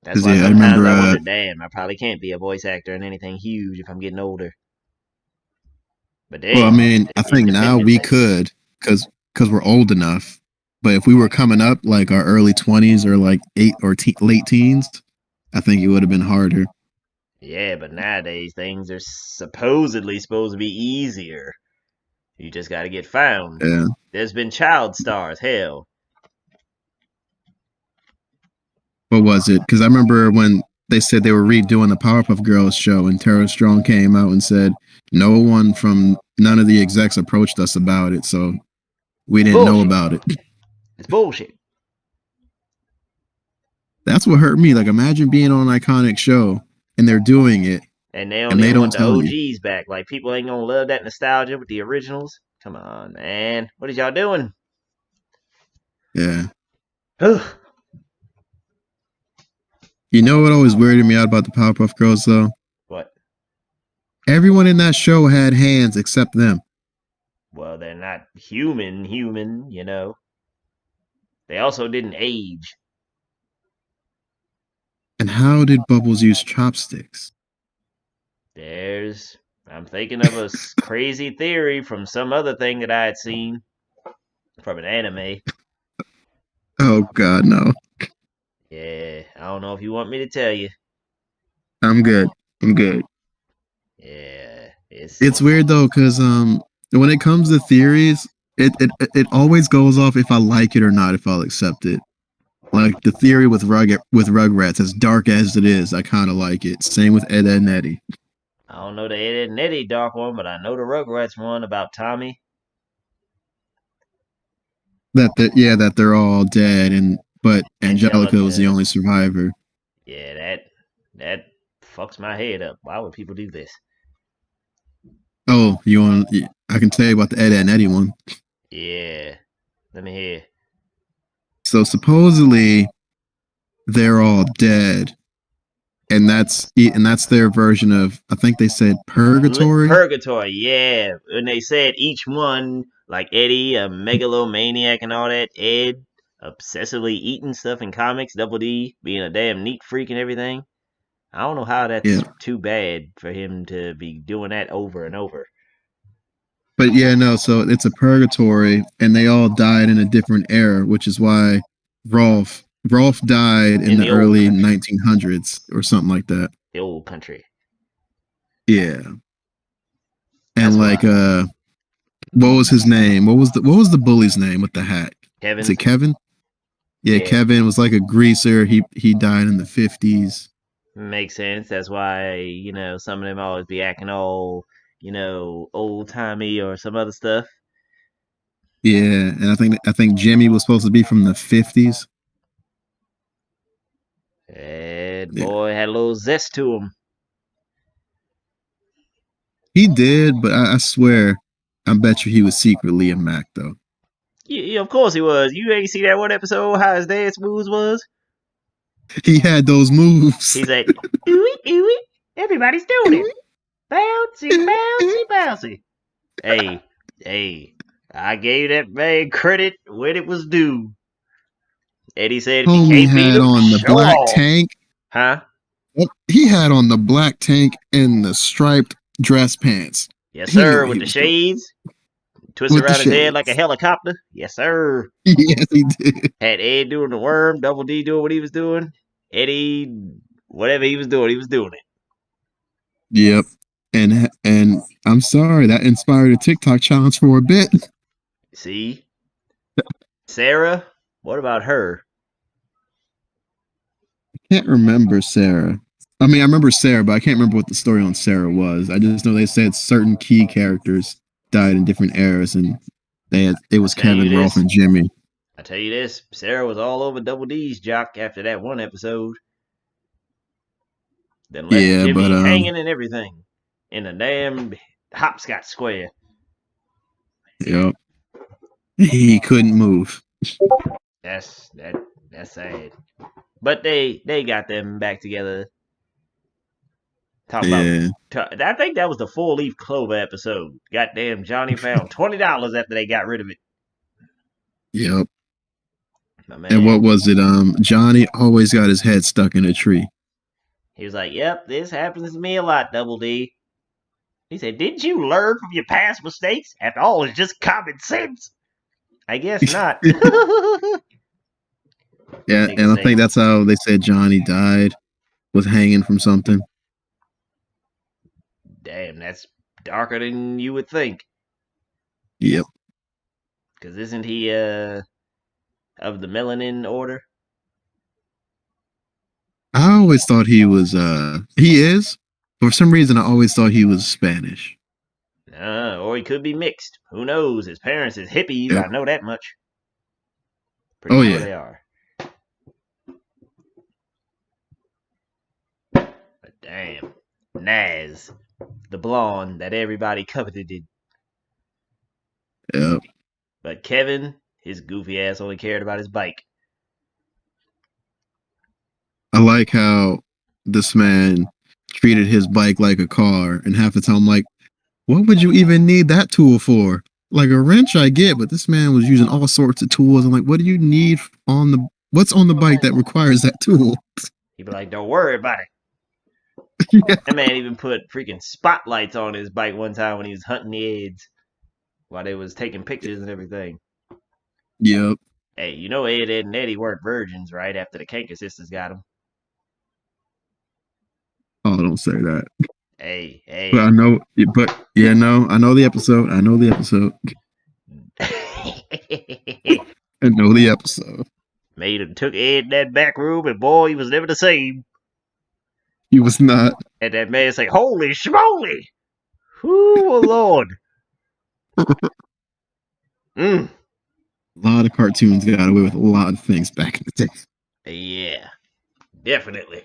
That's Because why yeah, I sometimes remember. I wonder, damn, I probably can't be a voice actor in anything huge if I'm getting older. But Well, I damn, mean, I think now Independence, we eh? could because we're old enough. But if we were coming up like our early 20s or like late teens, I think it would have been harder. Yeah, but nowadays things are supposedly supposed to be easier. You just gotta get found. Yeah. There's been child stars, hell. What was it? Because I remember when they said they were redoing the Powerpuff Girls show, and Tara Strong came out and said no one from none of the execs approached us about it, so we It's didn't know bullshit. about it. It's bullshit. That's what hurt me. Like, imagine being on an iconic show and they're doing it, And they don't and they even don't want the tell you. OGs back. Like, people ain't gonna love that nostalgia with the originals. Come on, man. What is y'all doing? Yeah. Ugh. You know what always weirded me out about the Powerpuff Girls though? What? Everyone in that show had hands except them. Well, they're not human, you know. They also didn't age. And how did Bubbles use chopsticks? I'm thinking of a crazy theory from some other thing that I had seen from an anime. Oh god, no. Yeah, I don't know if you want me to tell you. I'm good. I'm good. Yeah, It's it's weird though, because when it comes to theories, it always goes off if I like it or not, if I'll accept it. Like the theory with Rugrats, as dark as it is, I kind of like it. Same with Ed, Ed and Eddie. I don't know the Ed, Edd n Eddy dark one, but I know the Rugrats one about Tommy. That they're all dead, and but Angelica was the Angelica. only survivor. Yeah, that fucks my head up. Why would people do this? Oh, you want? I can tell you about the Ed, Ed and Eddie one. Yeah, let me hear. So supposedly they're all dead, and that's their version of, I think they said, purgatory. Purgatory, yeah. And they said each one, like Eddie, a megalomaniac and all that, Ed, obsessively eating stuff in comics, Double D being a damn neat freak and everything. I don't know how Yeah, that's too bad for him to be doing that over and over. but yeah, no. So it's a purgatory, and they all died in a different era, which is why Rolf died in In the the old early country. 1900s or something like that. The old country. Yeah, That's and like why. what was his name? What was the bully's name with the hat? Is it Kevin's, Kevin? Yeah, yeah, Kevin was like a greaser. He died in the 50s. makes sense. That's why, some of them always be acting all, old timey or some other stuff. Yeah, and I think Jimmy was supposed to be from the 50s. And Yeah, boy had a little zest to him. he did, but I swear, I bet you he was secretly a Mac though. Yeah, of course he was. You ain't see that one episode how his dance moves was? He had those moves. He's like, ooey, ooey. Everybody's doing it. Bouncy, bouncy, bouncy. Hey, hey, I gave that man credit when it was due. Eddie said if he Homie can't beat had him, on the show black off. tank. Huh? He had on the black tank and the striped dress pants. Yes, He knew sir, what with he the was doing shades. Twisted with the around his head like a shades. helicopter. Yes, sir. Yes, he did. Had Ed doing the worm, Double D doing what he was doing. Eddie, whatever he was doing it. Yep. And I'm sorry that inspired a TikTok challenge for a bit. See? Sarah, what about her? Can't remember Sarah. I mean, I remember Sarah, but I can't remember what the story on Sarah was. I just know they said certain key characters died in different eras, and it I was tell you Kevin, Rolf, this. and Jimmy. I tell you this. Sarah was all over Double D's jock after that one episode. Then left Yeah, but Jimmy hanging and everything in a damn hopscotch square. yep, he couldn't move. That's that. That's sad. But they got them back together. Talk about. Yeah, I think that was the 4-leaf clover episode. Goddamn, Johnny found $20 after they got rid of it. yep. My And what man, was it? Johnny always got his head stuck in a tree. he was like, "Yep, this happens to me a lot, Double D." He said, "Didn't you learn from your past mistakes? After all, it's just common sense." I guess not. Yeah, Nigga and I say, think that's how they said Johnny died, was hanging from something. "Damn, that's darker than you would think." Yep. Because isn't he of the melanin order? I always thought he is. For some reason, I always thought he was Spanish. Or he could be mixed. Who knows? His parents is hippies. Yep. I know that much. Pretty Oh sure yeah. they are. But damn, Naz, the blonde that everybody coveted. Yep. But Kevin, his goofy ass only cared about his bike. I like how this man treated his bike like a car, and half the time I'm like, what would you even need that tool for? Like a wrench, I get, but this man was using all sorts of tools. I'm like, what do you need on the what's on the bike that requires that tool? He'd be like, "Don't worry about it." Yeah. That man even put freaking spotlights on his bike one time when he was hunting the Eds while they was taking pictures and everything. Yep. Hey, you know Ed, Ed, and Eddie weren't virgins, right? After the Kanker sisters got them. Oh, don't say that. Hey, But I hey. know, but yeah, no, I know the episode. I know the episode. I know the episode. Made him took Ed in that back room, and boy, he was never the same. He was not. And that man say, "Holy schmoly! Whoo, oh Lord!" Mm. A lot of cartoons got away with a lot of things back in the day. Yeah, definitely.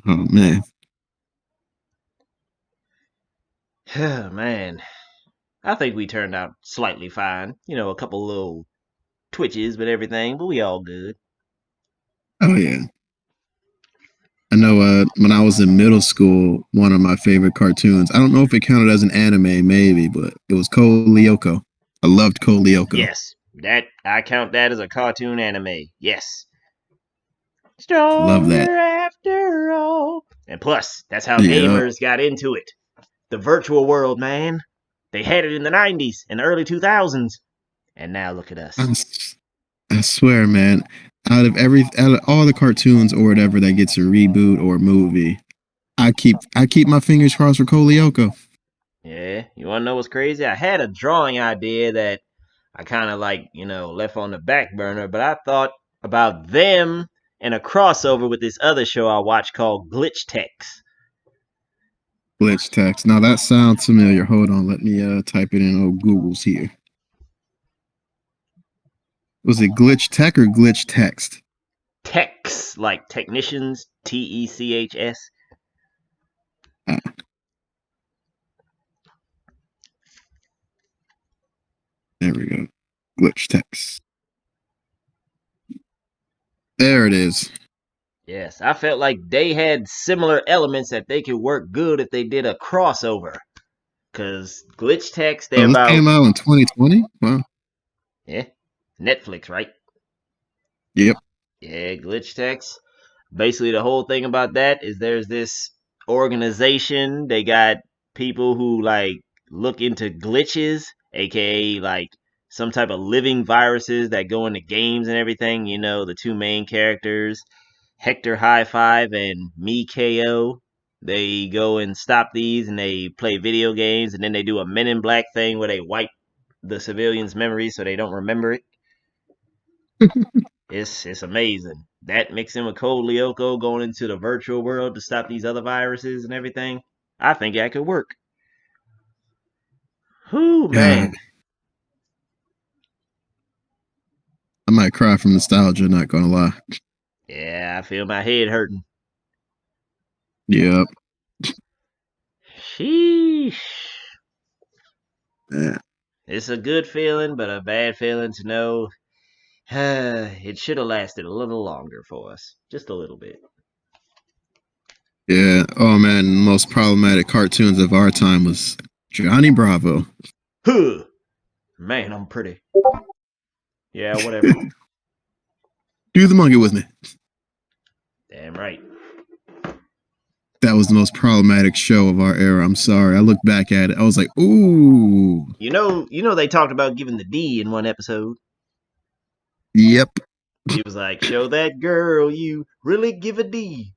Oh man. Man, I think we turned out slightly fine. A couple little twitches, but everything, but we all good. Oh yeah. I know when I was in middle school, one of my favorite cartoons. I don't know if it counted as an anime, maybe, but it was Code Lyoko. I loved Code Lyoko. Yes, that I count that as a cartoon anime. Yes. Love that. Stronger after all. And plus, that's how Yeah. gamers got into it. The virtual world, man. They had it in the 90s and the early 2000s. And now look at us. I swear, man. Out of all the cartoons or whatever that gets a reboot or movie, I keep my fingers crossed for Code Lyoko. Yeah, you wanna know what's crazy? I had a drawing idea that I kind of like, left on the back burner, but I thought about them and a crossover with this other show I watched called Glitch Tex. Glitch text. Now that sounds familiar. Hold on, let me type it in. Oh, Google's here. Was it glitch tech or glitch text? Tex, like technicians, Techs. Ah, there we go. Glitch text. There it is. Yes, I felt like they had similar elements that they could work good if they did a crossover. Cause Glitch Tex, they're Oh, this about came out in 2020. Wow. yeah, Netflix, right? Yep. Yeah, Glitch Tex. Basically, the whole thing about that is there's this organization. They got people who like look into glitches, aka like some type of living viruses that go into games and everything. The two main characters, Hector High Five and Me KO. They go and stop these and they play video games and then they do a Men in Black thing where they wipe the civilians' memories so they don't remember it. It's amazing. That mixing with Code Lyoko going into the virtual world to stop these other viruses and everything. I think that could work. Whoo, God, man. I might cry from nostalgia. Not gonna lie. Yeah, I feel my head hurting. Yep. Sheesh. Yeah. It's a good feeling, but a bad feeling to know it should have lasted a little longer for us. Just a little bit. Yeah. Oh man, the most problematic cartoons of our time was Johnny Bravo. Huh. Man, I'm pretty. Yeah, whatever. Do the monkey with me. Damn right. That was the most problematic show of our era. I'm sorry. I look back at it. I was like, ooh. They talked about giving the D in one episode. Yep. He was like, "Show that girl you really give a D."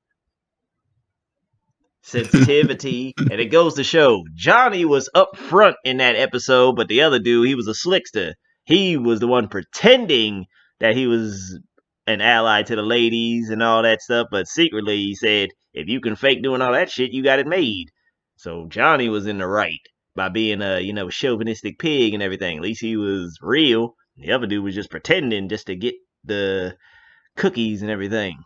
Sensitivity. And it goes to show Johnny was up front in that episode, but the other dude, he was a slickster. He was the one pretending that he was an ally to the ladies and all that stuff, but secretly he said, if you can fake doing all that shit, you got it made. So Johnny was in the right by being a, chauvinistic pig and everything. At least he was real. The other dude was just pretending just to get the cookies and everything.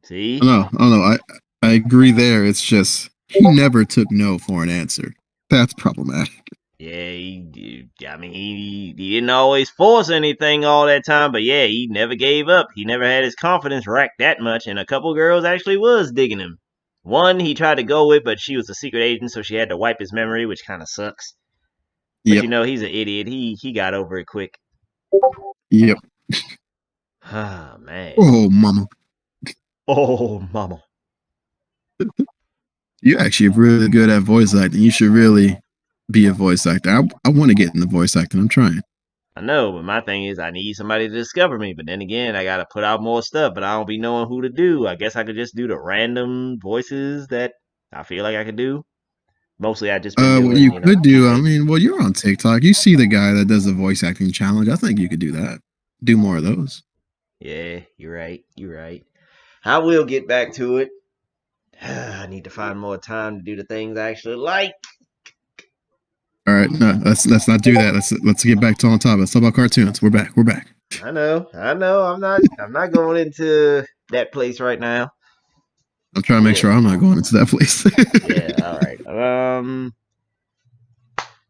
See? I know. I agree there. It's just he never took no for an answer. That's problematic. Yeah, he didn't always force anything all that time, but yeah, he never gave up. He never had his confidence racked that much, and a couple girls actually was digging him. One he tried to go with, but she was a secret agent, so she had to wipe his memory, which kind of sucks. But Yep. he's an idiot. He got over it quick. Yep. Ah, man. Oh, mama. Oh, mama. You're actually really good at voice acting. You should really be a voice actor. I want to get into voice acting. I'm trying. I know, but my thing is I need somebody to discover me. But then again, I gotta put out more stuff, but I don't be knowing who to do. I guess I could just do the random voices that I feel like I could do. Mostly I just been What doing, you could do, I fake. mean, well, you're on TikTok. You see the guy that does the voice acting challenge. I think you could do that. Do more of those. Yeah, you're right. You're right. I will get back to it. I need to find more time to do the things I actually like. All right, no, let's not do that. Let's get back to on top. Let's talk about cartoons. We're back. We're back. I know. I'm not going into that place right now. I'm trying to make sure I'm not going into that place. Yeah, all right.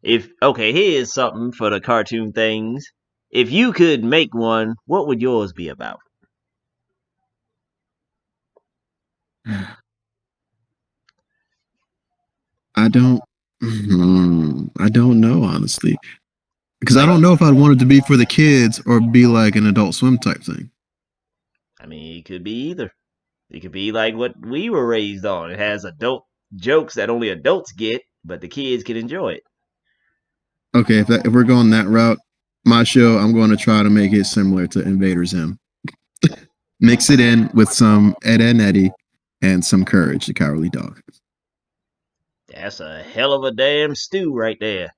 Here's something for the cartoon things. If you could make one, what would yours be about? I don't. I don't know honestly, because I Like, don't know if I'd want it to be for the kids or be like an Adult Swim type thing. I mean, it could be either. It could be like what we were raised on. It has adult jokes that only adults get, but the kids can enjoy it. Okay, if we're going that route, my show, I'm going to try to make it similar to Invader Zim. Mix it in with some Ed, Edd n Eddy and some Courage, the Cowardly Dog. That's a hell of a damn stew right there.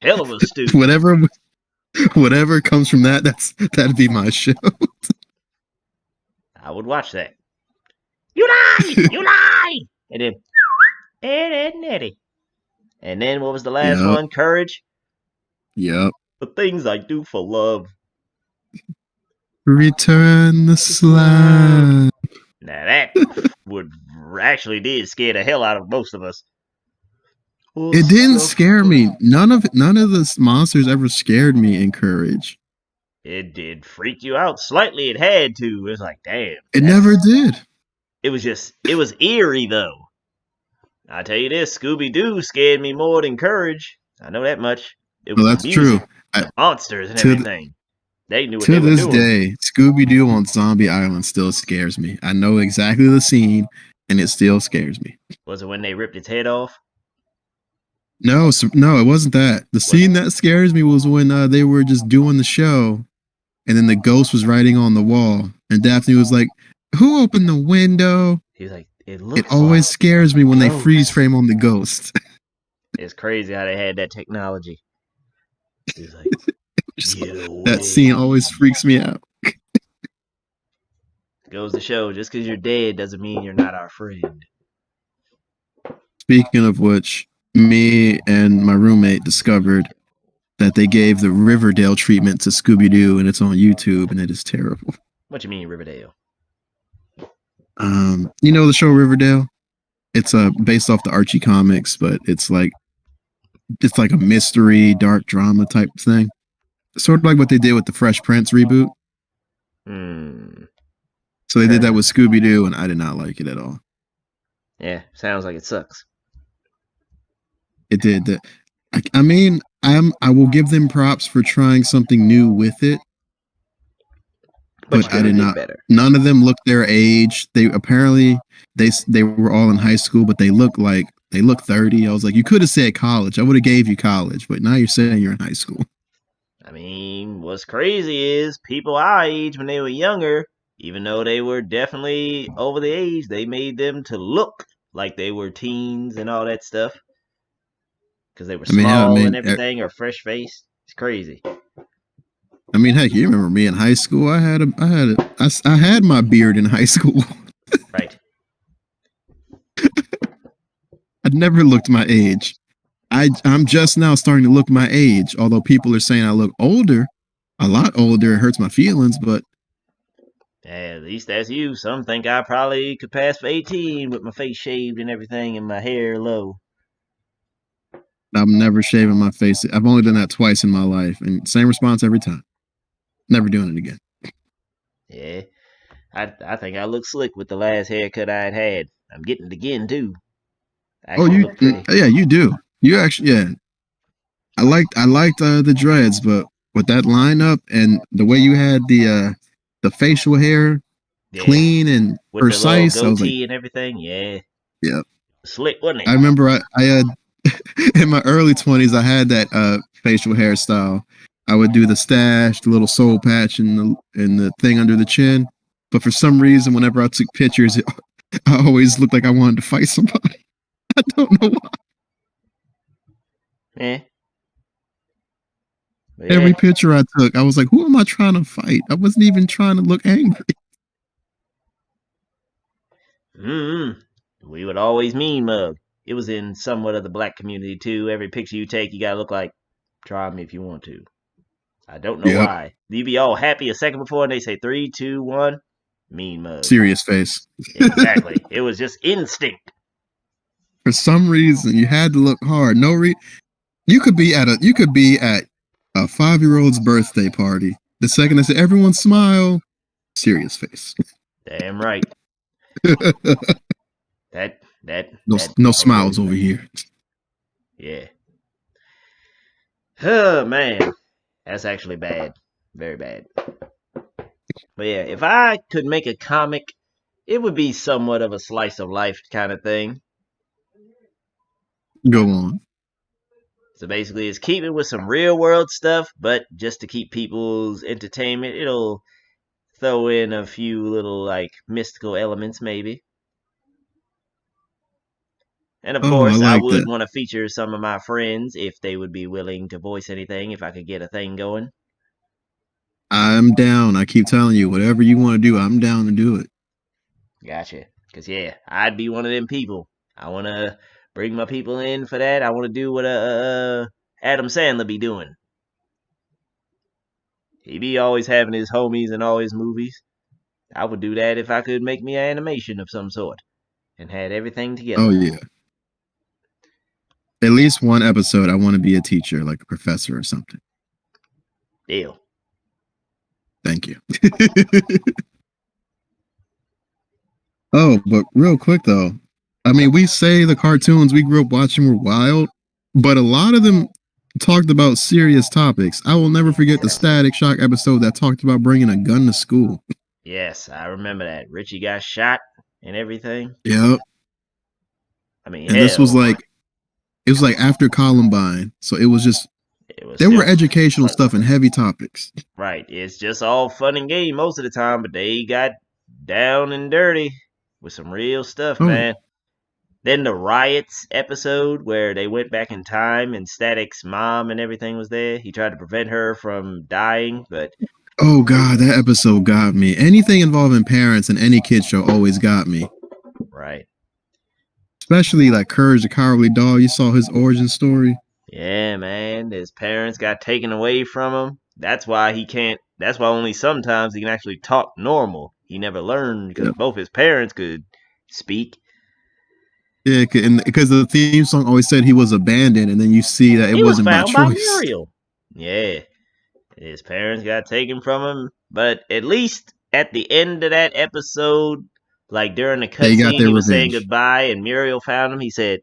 Hell of a stew. whatever comes from that'd be my show. I would watch that. You lie! You lie! And then Ed and Eddie. And then what was the last Yep. one? Courage. Yep. The things I do for love. Return the slime. Now that would actually did scare the hell out of most of us. It didn't scare me. None of the monsters ever scared me in Courage. It did freak you out slightly. It had to. It was like, damn. It never did. It was eerie though. I tell you this, Scooby Doo scared me more than Courage. I know that much. It was that's true. The monsters and To everything. They knew what they were To this doing. day, Scooby Doo on Zombie Island still scares me. I know exactly the scene, and it still scares me. Was it when they ripped its head off? No, it wasn't that. The scene that scares me was when they were just doing the show, and then the ghost was writing on the wall, and Daphne was like, "Who opened the window?" He was like, "It always scares me when they freeze frame on the ghost." It's crazy how they had that technology. He's like, that scene always freaks me out. Goes to show, just because you're dead doesn't mean you're not our friend. Speaking of which, me and my roommate discovered that they gave the Riverdale treatment to Scooby-Doo, and it's on YouTube, and it is terrible. What you mean, Riverdale? You know the show Riverdale? It's based off the Archie comics, but it's like a mystery, dark drama type thing. Sort of like what they did with the Fresh Prince reboot. So they did that with Scooby-Doo, and I did not like it at all. Yeah, sounds like it sucks. It did. I mean, I will give them props for trying something new with it. But I did not. Better. None of them looked their age. They apparently they were all in high school, but they look 30. I was like, you could have said college. I would have gave you college, but now you're saying you're in high school. I mean, what's crazy is people our age when they were younger, even though they were definitely over the age, they made them to look like they were teens and all that stuff. Because they were small and everything, or fresh faced. It's crazy. I mean, heck, you remember me in high school? I had my beard in high school. Right. I'd never looked my age. I'm just now starting to look my age. Although people are saying I look older, a lot older. It hurts my feelings, but yeah, at least that's you. Some think I probably could pass for 18 with my face shaved and everything and my hair low. I'm never shaving my face. I've only done that twice in my life, and same response every time. Never doing it again. Yeah, I think I look slick with the last haircut I had. I'm getting it again too. Yeah, you do. You actually, yeah. I liked the dreads, but with that lineup and the way you had the facial hair clean and with precise, the goatee and everything. Yeah, slick, wasn't it? I remember I had in my early 20s, I had that facial hairstyle. I would do the stash, the little soul patch, and the thing under the chin. But for some reason, whenever I took pictures, I always looked like I wanted to fight somebody. I don't know why. Yeah. Every picture I took, I was like, who am I trying to fight? I wasn't even trying to look angry. We would always mean mug. It was in somewhat of the black community too. Every picture you take, you gotta look like, try me if you want to. I don't know why. You be all happy a second before and they say 3, 2, 1, mean mug. Serious face. Exactly. It was just instinct. For some reason, you had to look hard. You could be at a 5-year-old's birthday party. The second they say everyone smile, serious face. Damn right. That that no, that no that really smiles over here. yeah. Oh man, that's actually bad, very bad. But yeah, if I could make a comic, it would be somewhat of a slice of life kind of thing. Go on. So basically, it's keep it with some real world stuff, but just to keep people's entertainment, it'll throw in a few little like mystical elements, maybe. And of Oh, I course, I like would that. want to feature some of my friends if they would be willing to voice anything, if I could get a thing going. I'm down. I keep telling you, whatever you want to do, I'm down to do it. Gotcha. Cause yeah, I'd be one of them people. I want to bring my people in for that. I want to do what Adam Sandler be doing. He be always having his homies in all his movies. I would do that if I could make me an animation of some sort and had everything Oh together. yeah. At least one episode, I want to be a teacher, like a professor or something. Deal. Thank you. Oh, but real quick though, I mean, we say the cartoons we grew up watching were wild, but a lot of them talked about serious topics. I will never forget the Static Shock episode that talked about bringing a gun to school. Yes, I remember that. Richie got shot and everything. Yep. I mean, And this was hell, like, it was like after Columbine, so it was just it was there were still educational stuff and heavy topics. right. It's just all fun and game most of the time, but they got down and dirty with some real stuff, Oh, man. Then the riots episode where they went back in time and Static's mom and everything was there. He tried to prevent her from dying, but oh God, that episode got me. Anything involving parents in any kid show always got me. right. Especially like Courage the Cowardly Dog. You saw his origin story. Yeah, man. His parents got taken away from him. That's why he can't. That's why only sometimes he can actually talk normal. He never learned because Yeah, both his parents could speak. yeah, because the theme song always said he was abandoned, and then you see that it He was wasn't by found by choice. Muriel. Yeah, his parents got taken from him, but at least at the end of that episode, like during the They got cutscene, their he was saying revenge. goodbye, and Muriel found him. He said,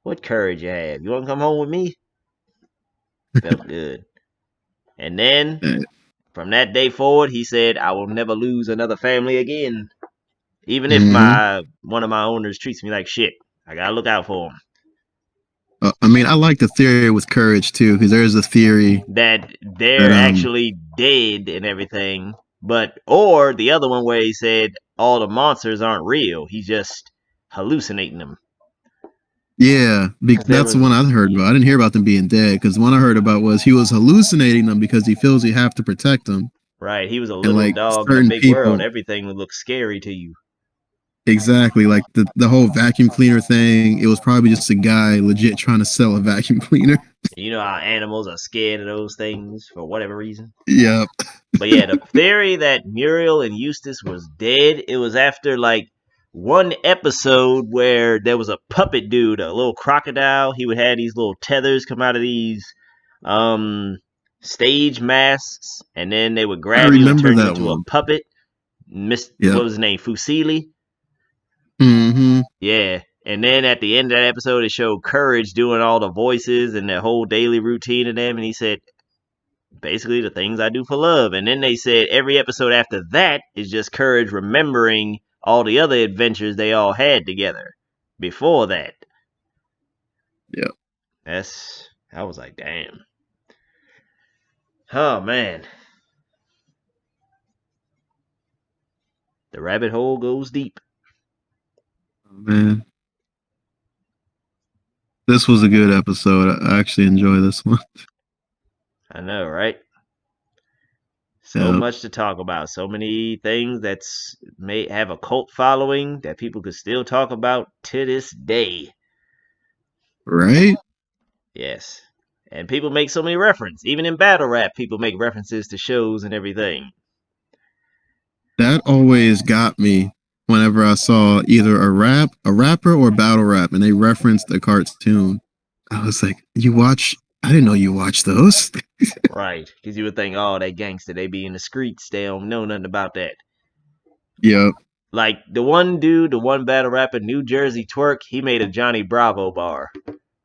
"What courage you have? You want to come home with me?" Felt good. And then Uh, from that day forward, he said, "I will never lose another family again, even if mhm. my one of my owners treats me like shit. I gotta look out for him." I mean, I like the theory with Courage too, because there's a theory That that they're actually dead and everything, but or the other one where he said all the monsters aren't real. He's just hallucinating them. yeah, Because there that's the was one I heard about. I didn't hear about them being dead because the one I heard about was he was hallucinating them because he feels he have to protect them, right. He was a and little like dog in a certain big world. people. Everything would look scary to you. Exactly, like the whole vacuum cleaner thing. It was probably just a guy legit trying to sell a vacuum cleaner. You know how animals are scared of those things for whatever reason. Yeah. But yeah, the theory that Muriel and Eustace was dead, it was after like one episode where there was a puppet dude, a little crocodile. He would have these little tethers come out of these um stage masks, and then they would I grab you and remember turn you that into a one. puppet. What Yep. was his name? Fusili? Hmm. Yeah. And then at the end of that episode, it showed Courage doing all the voices and their whole daily routine of them. And he said, basically the things I do for love. And then they said every episode after that is just Courage remembering all the other adventures they all had together before that. Yep. I was like, damn. Oh man. The rabbit hole goes deep. Oh, man, this was a good episode. I actually enjoy this one. I know, right? So Yep. much to talk about. So many things that's may have a cult following that people could still talk about to this day. Right. Yes. And people make so many references. Even in battle rap, people make references to shows and everything. That always got me whenever I saw either a rapper or battle rap, and they referenced a cartoon. I was like, "You watch? I didn't know you watched those." Right. Because you would think, oh, they gangster. They be in the streets. They don't know nothing about that. Yep. Like the one dude, the one battle rapper, New Jersey Twerk, he made a Johnny Bravo bar.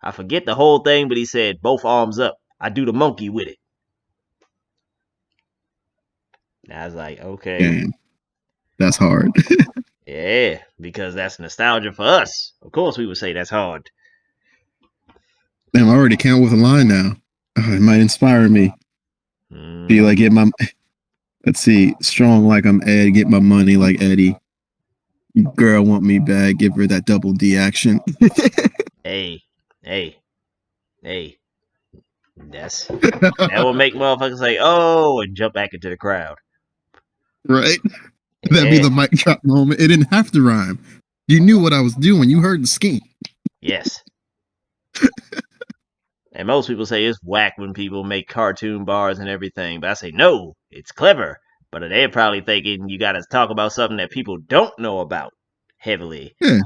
I forget the whole thing, but he said both arms up. I do the monkey with it. And I was like, okay. Damn, that's hard. Yeah, because that's nostalgia for us. Of course we would say that's hard. Damn, I already can't with a line now. It might inspire me. Be like, get my. Let's see, strong like I'm Ed, get my money like Eddie. Girl want me back, give her that double D action. Hey. That will make motherfuckers say, oh, and jump back into the crowd. Right? That'd be the mic drop moment. It didn't have to rhyme. You knew what I was doing. You heard the scheme. Yes. And most people say it's whack when people make cartoon bars and everything. But I say, no, it's clever. But they're probably thinking you got to talk about something that people don't know about heavily. Yeah.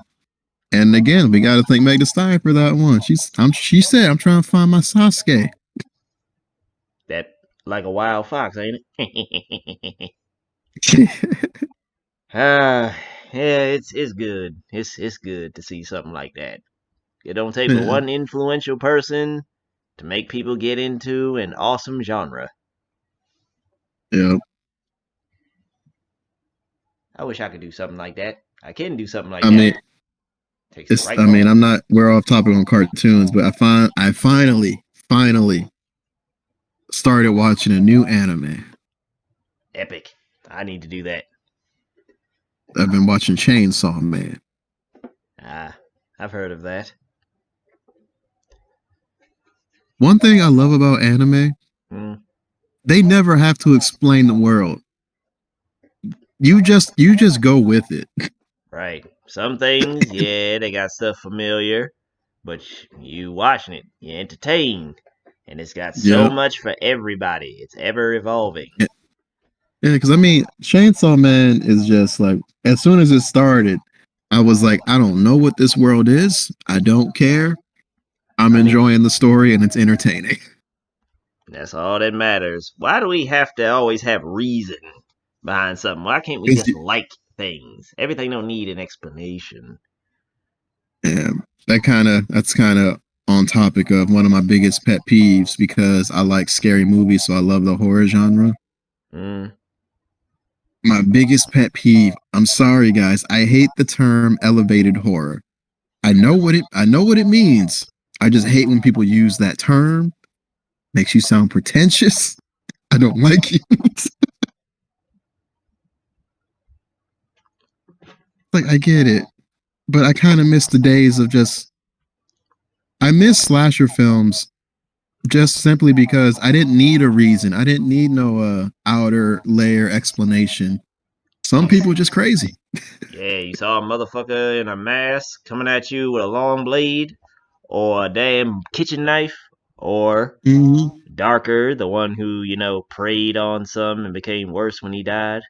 And again, we got to thank Meg Thee Stallion for that one. She said, I'm trying to find my Sasuke. That like a wild fox, ain't it? Yeah, it's good. It's good to see something like that. It don't take but one influential person to make people get into an awesome genre. Yep. I wish I could do something like that. I can do something like that. I'm not. We're off topic on cartoons, but I finally started watching a new anime. Epic. I need to do that. I've been watching Chainsaw Man. I've heard of that. One thing I love about anime, they never have to explain the world. You just go with it. Right. Some things, yeah, they got stuff familiar, but you watching it, you're entertained, and it's got so much for everybody. It's ever evolving. Yeah, because I mean, Chainsaw Man is just like, as soon as it started, I was like, I don't know what this world is. I don't care. I'm enjoying the story and it's entertaining. That's all that matters. Why do we have to always have reason behind something? Why can't we just like things? Everything don't need an explanation. Yeah, that's kind of on topic of one of my biggest pet peeves, because I like scary movies, so I love the horror genre. My biggest pet peeve, I'm sorry guys, I hate the term elevated horror. I know what it means. I just hate when people use that term. Makes you sound pretentious. I don't like it. Like, I get it, but I kind of miss the days of I miss slasher films just simply because I didn't need a reason. I didn't need no outer layer explanation. Some people just crazy. Yeah, you saw a motherfucker in a mask coming at you with a long blade, or a damn kitchen knife, or Darker, the one who, preyed on some and became worse when he died.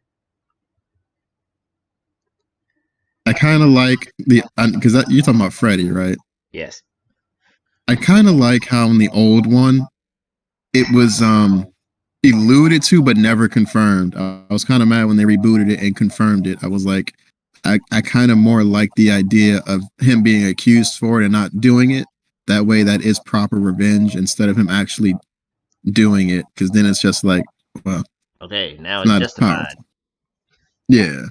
I kind of like because you're talking about Freddy, right? Yes. I kind of like how in the old one, it was alluded to but never confirmed. I was kind of mad when they rebooted it and confirmed it. I was like, I kind of more like the idea of him being accused for it and not doing it. That way, that is proper revenge instead of him actually doing it. Because then it's just like, well, okay, now it's justified. Powerful. Yeah.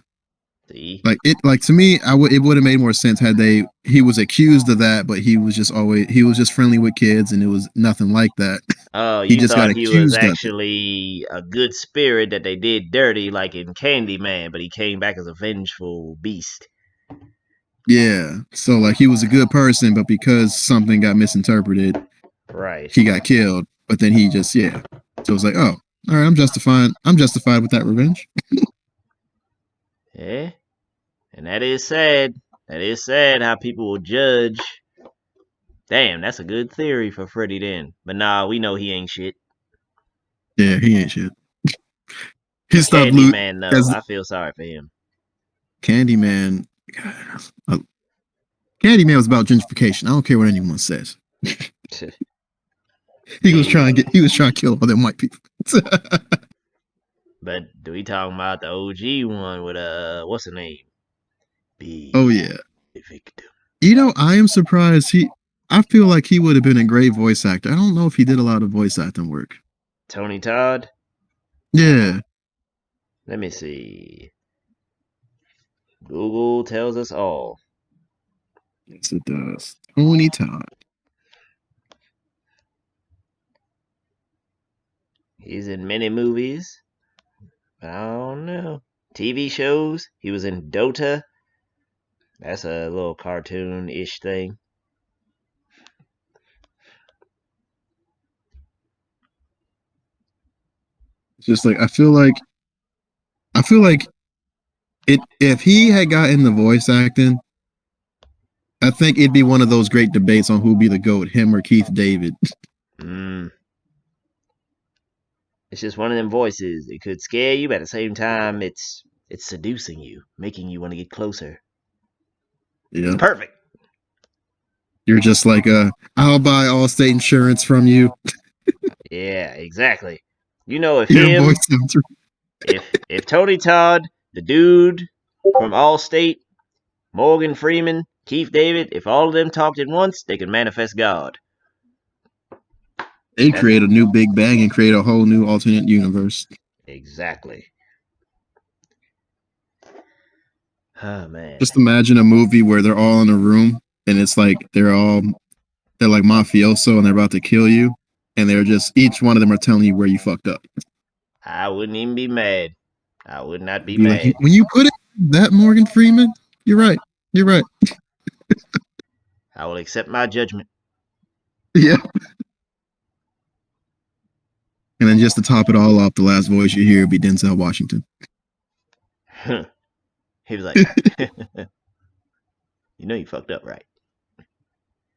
See? Like to me, it would have made more sense had he was accused of that, but he was just friendly with kids, and it was nothing like that. Oh, you thought he was actually a good spirit that they did dirty, like in Candyman, but he came back as a vengeful beast. Yeah, so like he was a good person, but because something got misinterpreted, right, he got killed. But then he just So it was like, oh, all right, I'm justified with that revenge. Yeah, and that is sad. That is sad how people will judge. Damn, that's a good theory for Freddy then. But nah, we know he ain't shit. Yeah, he ain't shit. His Candyman, though, I feel sorry for him. Candyman. Candyman was about gentrification. I don't care what anyone says. He was trying to kill all them white people. But do we talking about the OG one with what's the name? Be Oh yeah. a victim. You know, I am surprised I feel like he would have been a great voice actor. I don't know if he did a lot of voice acting work. Tony Todd. Yeah. Let me see. Google tells us all. Yes, it does. Tony Todd. He's in many movies. I don't know. TV shows. He was in Dota. That's a little cartoon-ish thing. It's just like I feel like it if he had gotten the voice acting, I think it'd be one of those great debates on who'd be the GOAT, him or Keith David. It's just one of them voices. It could scare you, but at the same time, it's seducing you, making you want to get closer. Yeah. It's perfect. You're just like I'll buy Allstate insurance from you. Yeah, exactly. You know, if Your him, voice actor. if Tony Todd, the dude from Allstate, Morgan Freeman, Keith David, if all of them talked at once, they could manifest God. They create a new Big Bang and create a whole new alternate universe. Exactly. Oh man. Just imagine a movie where they're all in a room and it's like they're like mafioso and they're about to kill you, and they're just each one of them are telling you where you fucked up. I wouldn't even be mad. I would not be Be mad. like, when you put it that Morgan Freeman, you're right. You're right. I will accept my judgment. Yeah. And then just to top it all off, the last voice you hear would be Denzel Washington. He was like, you know you fucked up, right?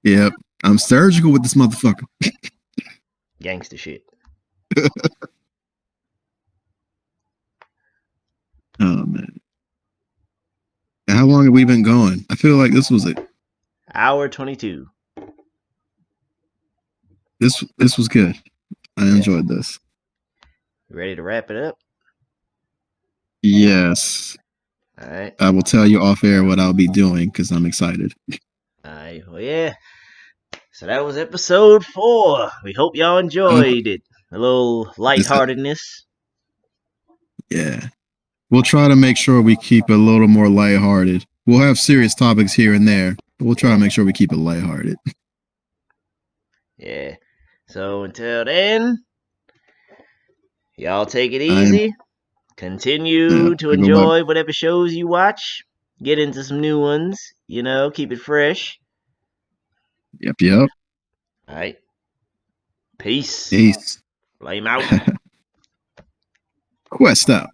Yep. I'm surgical with this motherfucker. Gangster shit. Oh man. How long have we been going? I feel like this was it. Hour 22. This was good. I enjoyed this. Ready to wrap it up? Yes. All right. I will tell you off air what I'll be doing because I'm excited. All right. Well, yeah. So that was episode 4. We hope y'all enjoyed it. A little lightheartedness. Yeah. We'll try to make sure we keep it a little more lighthearted. We'll have serious topics here and there, but we'll try to make sure we keep it lighthearted. Yeah. So until then, y'all take it easy. Continue to enjoy whatever shows you watch. Get into some new ones. You know, keep it fresh. Yep. All right. Peace. Peace. Flame out. Quest out.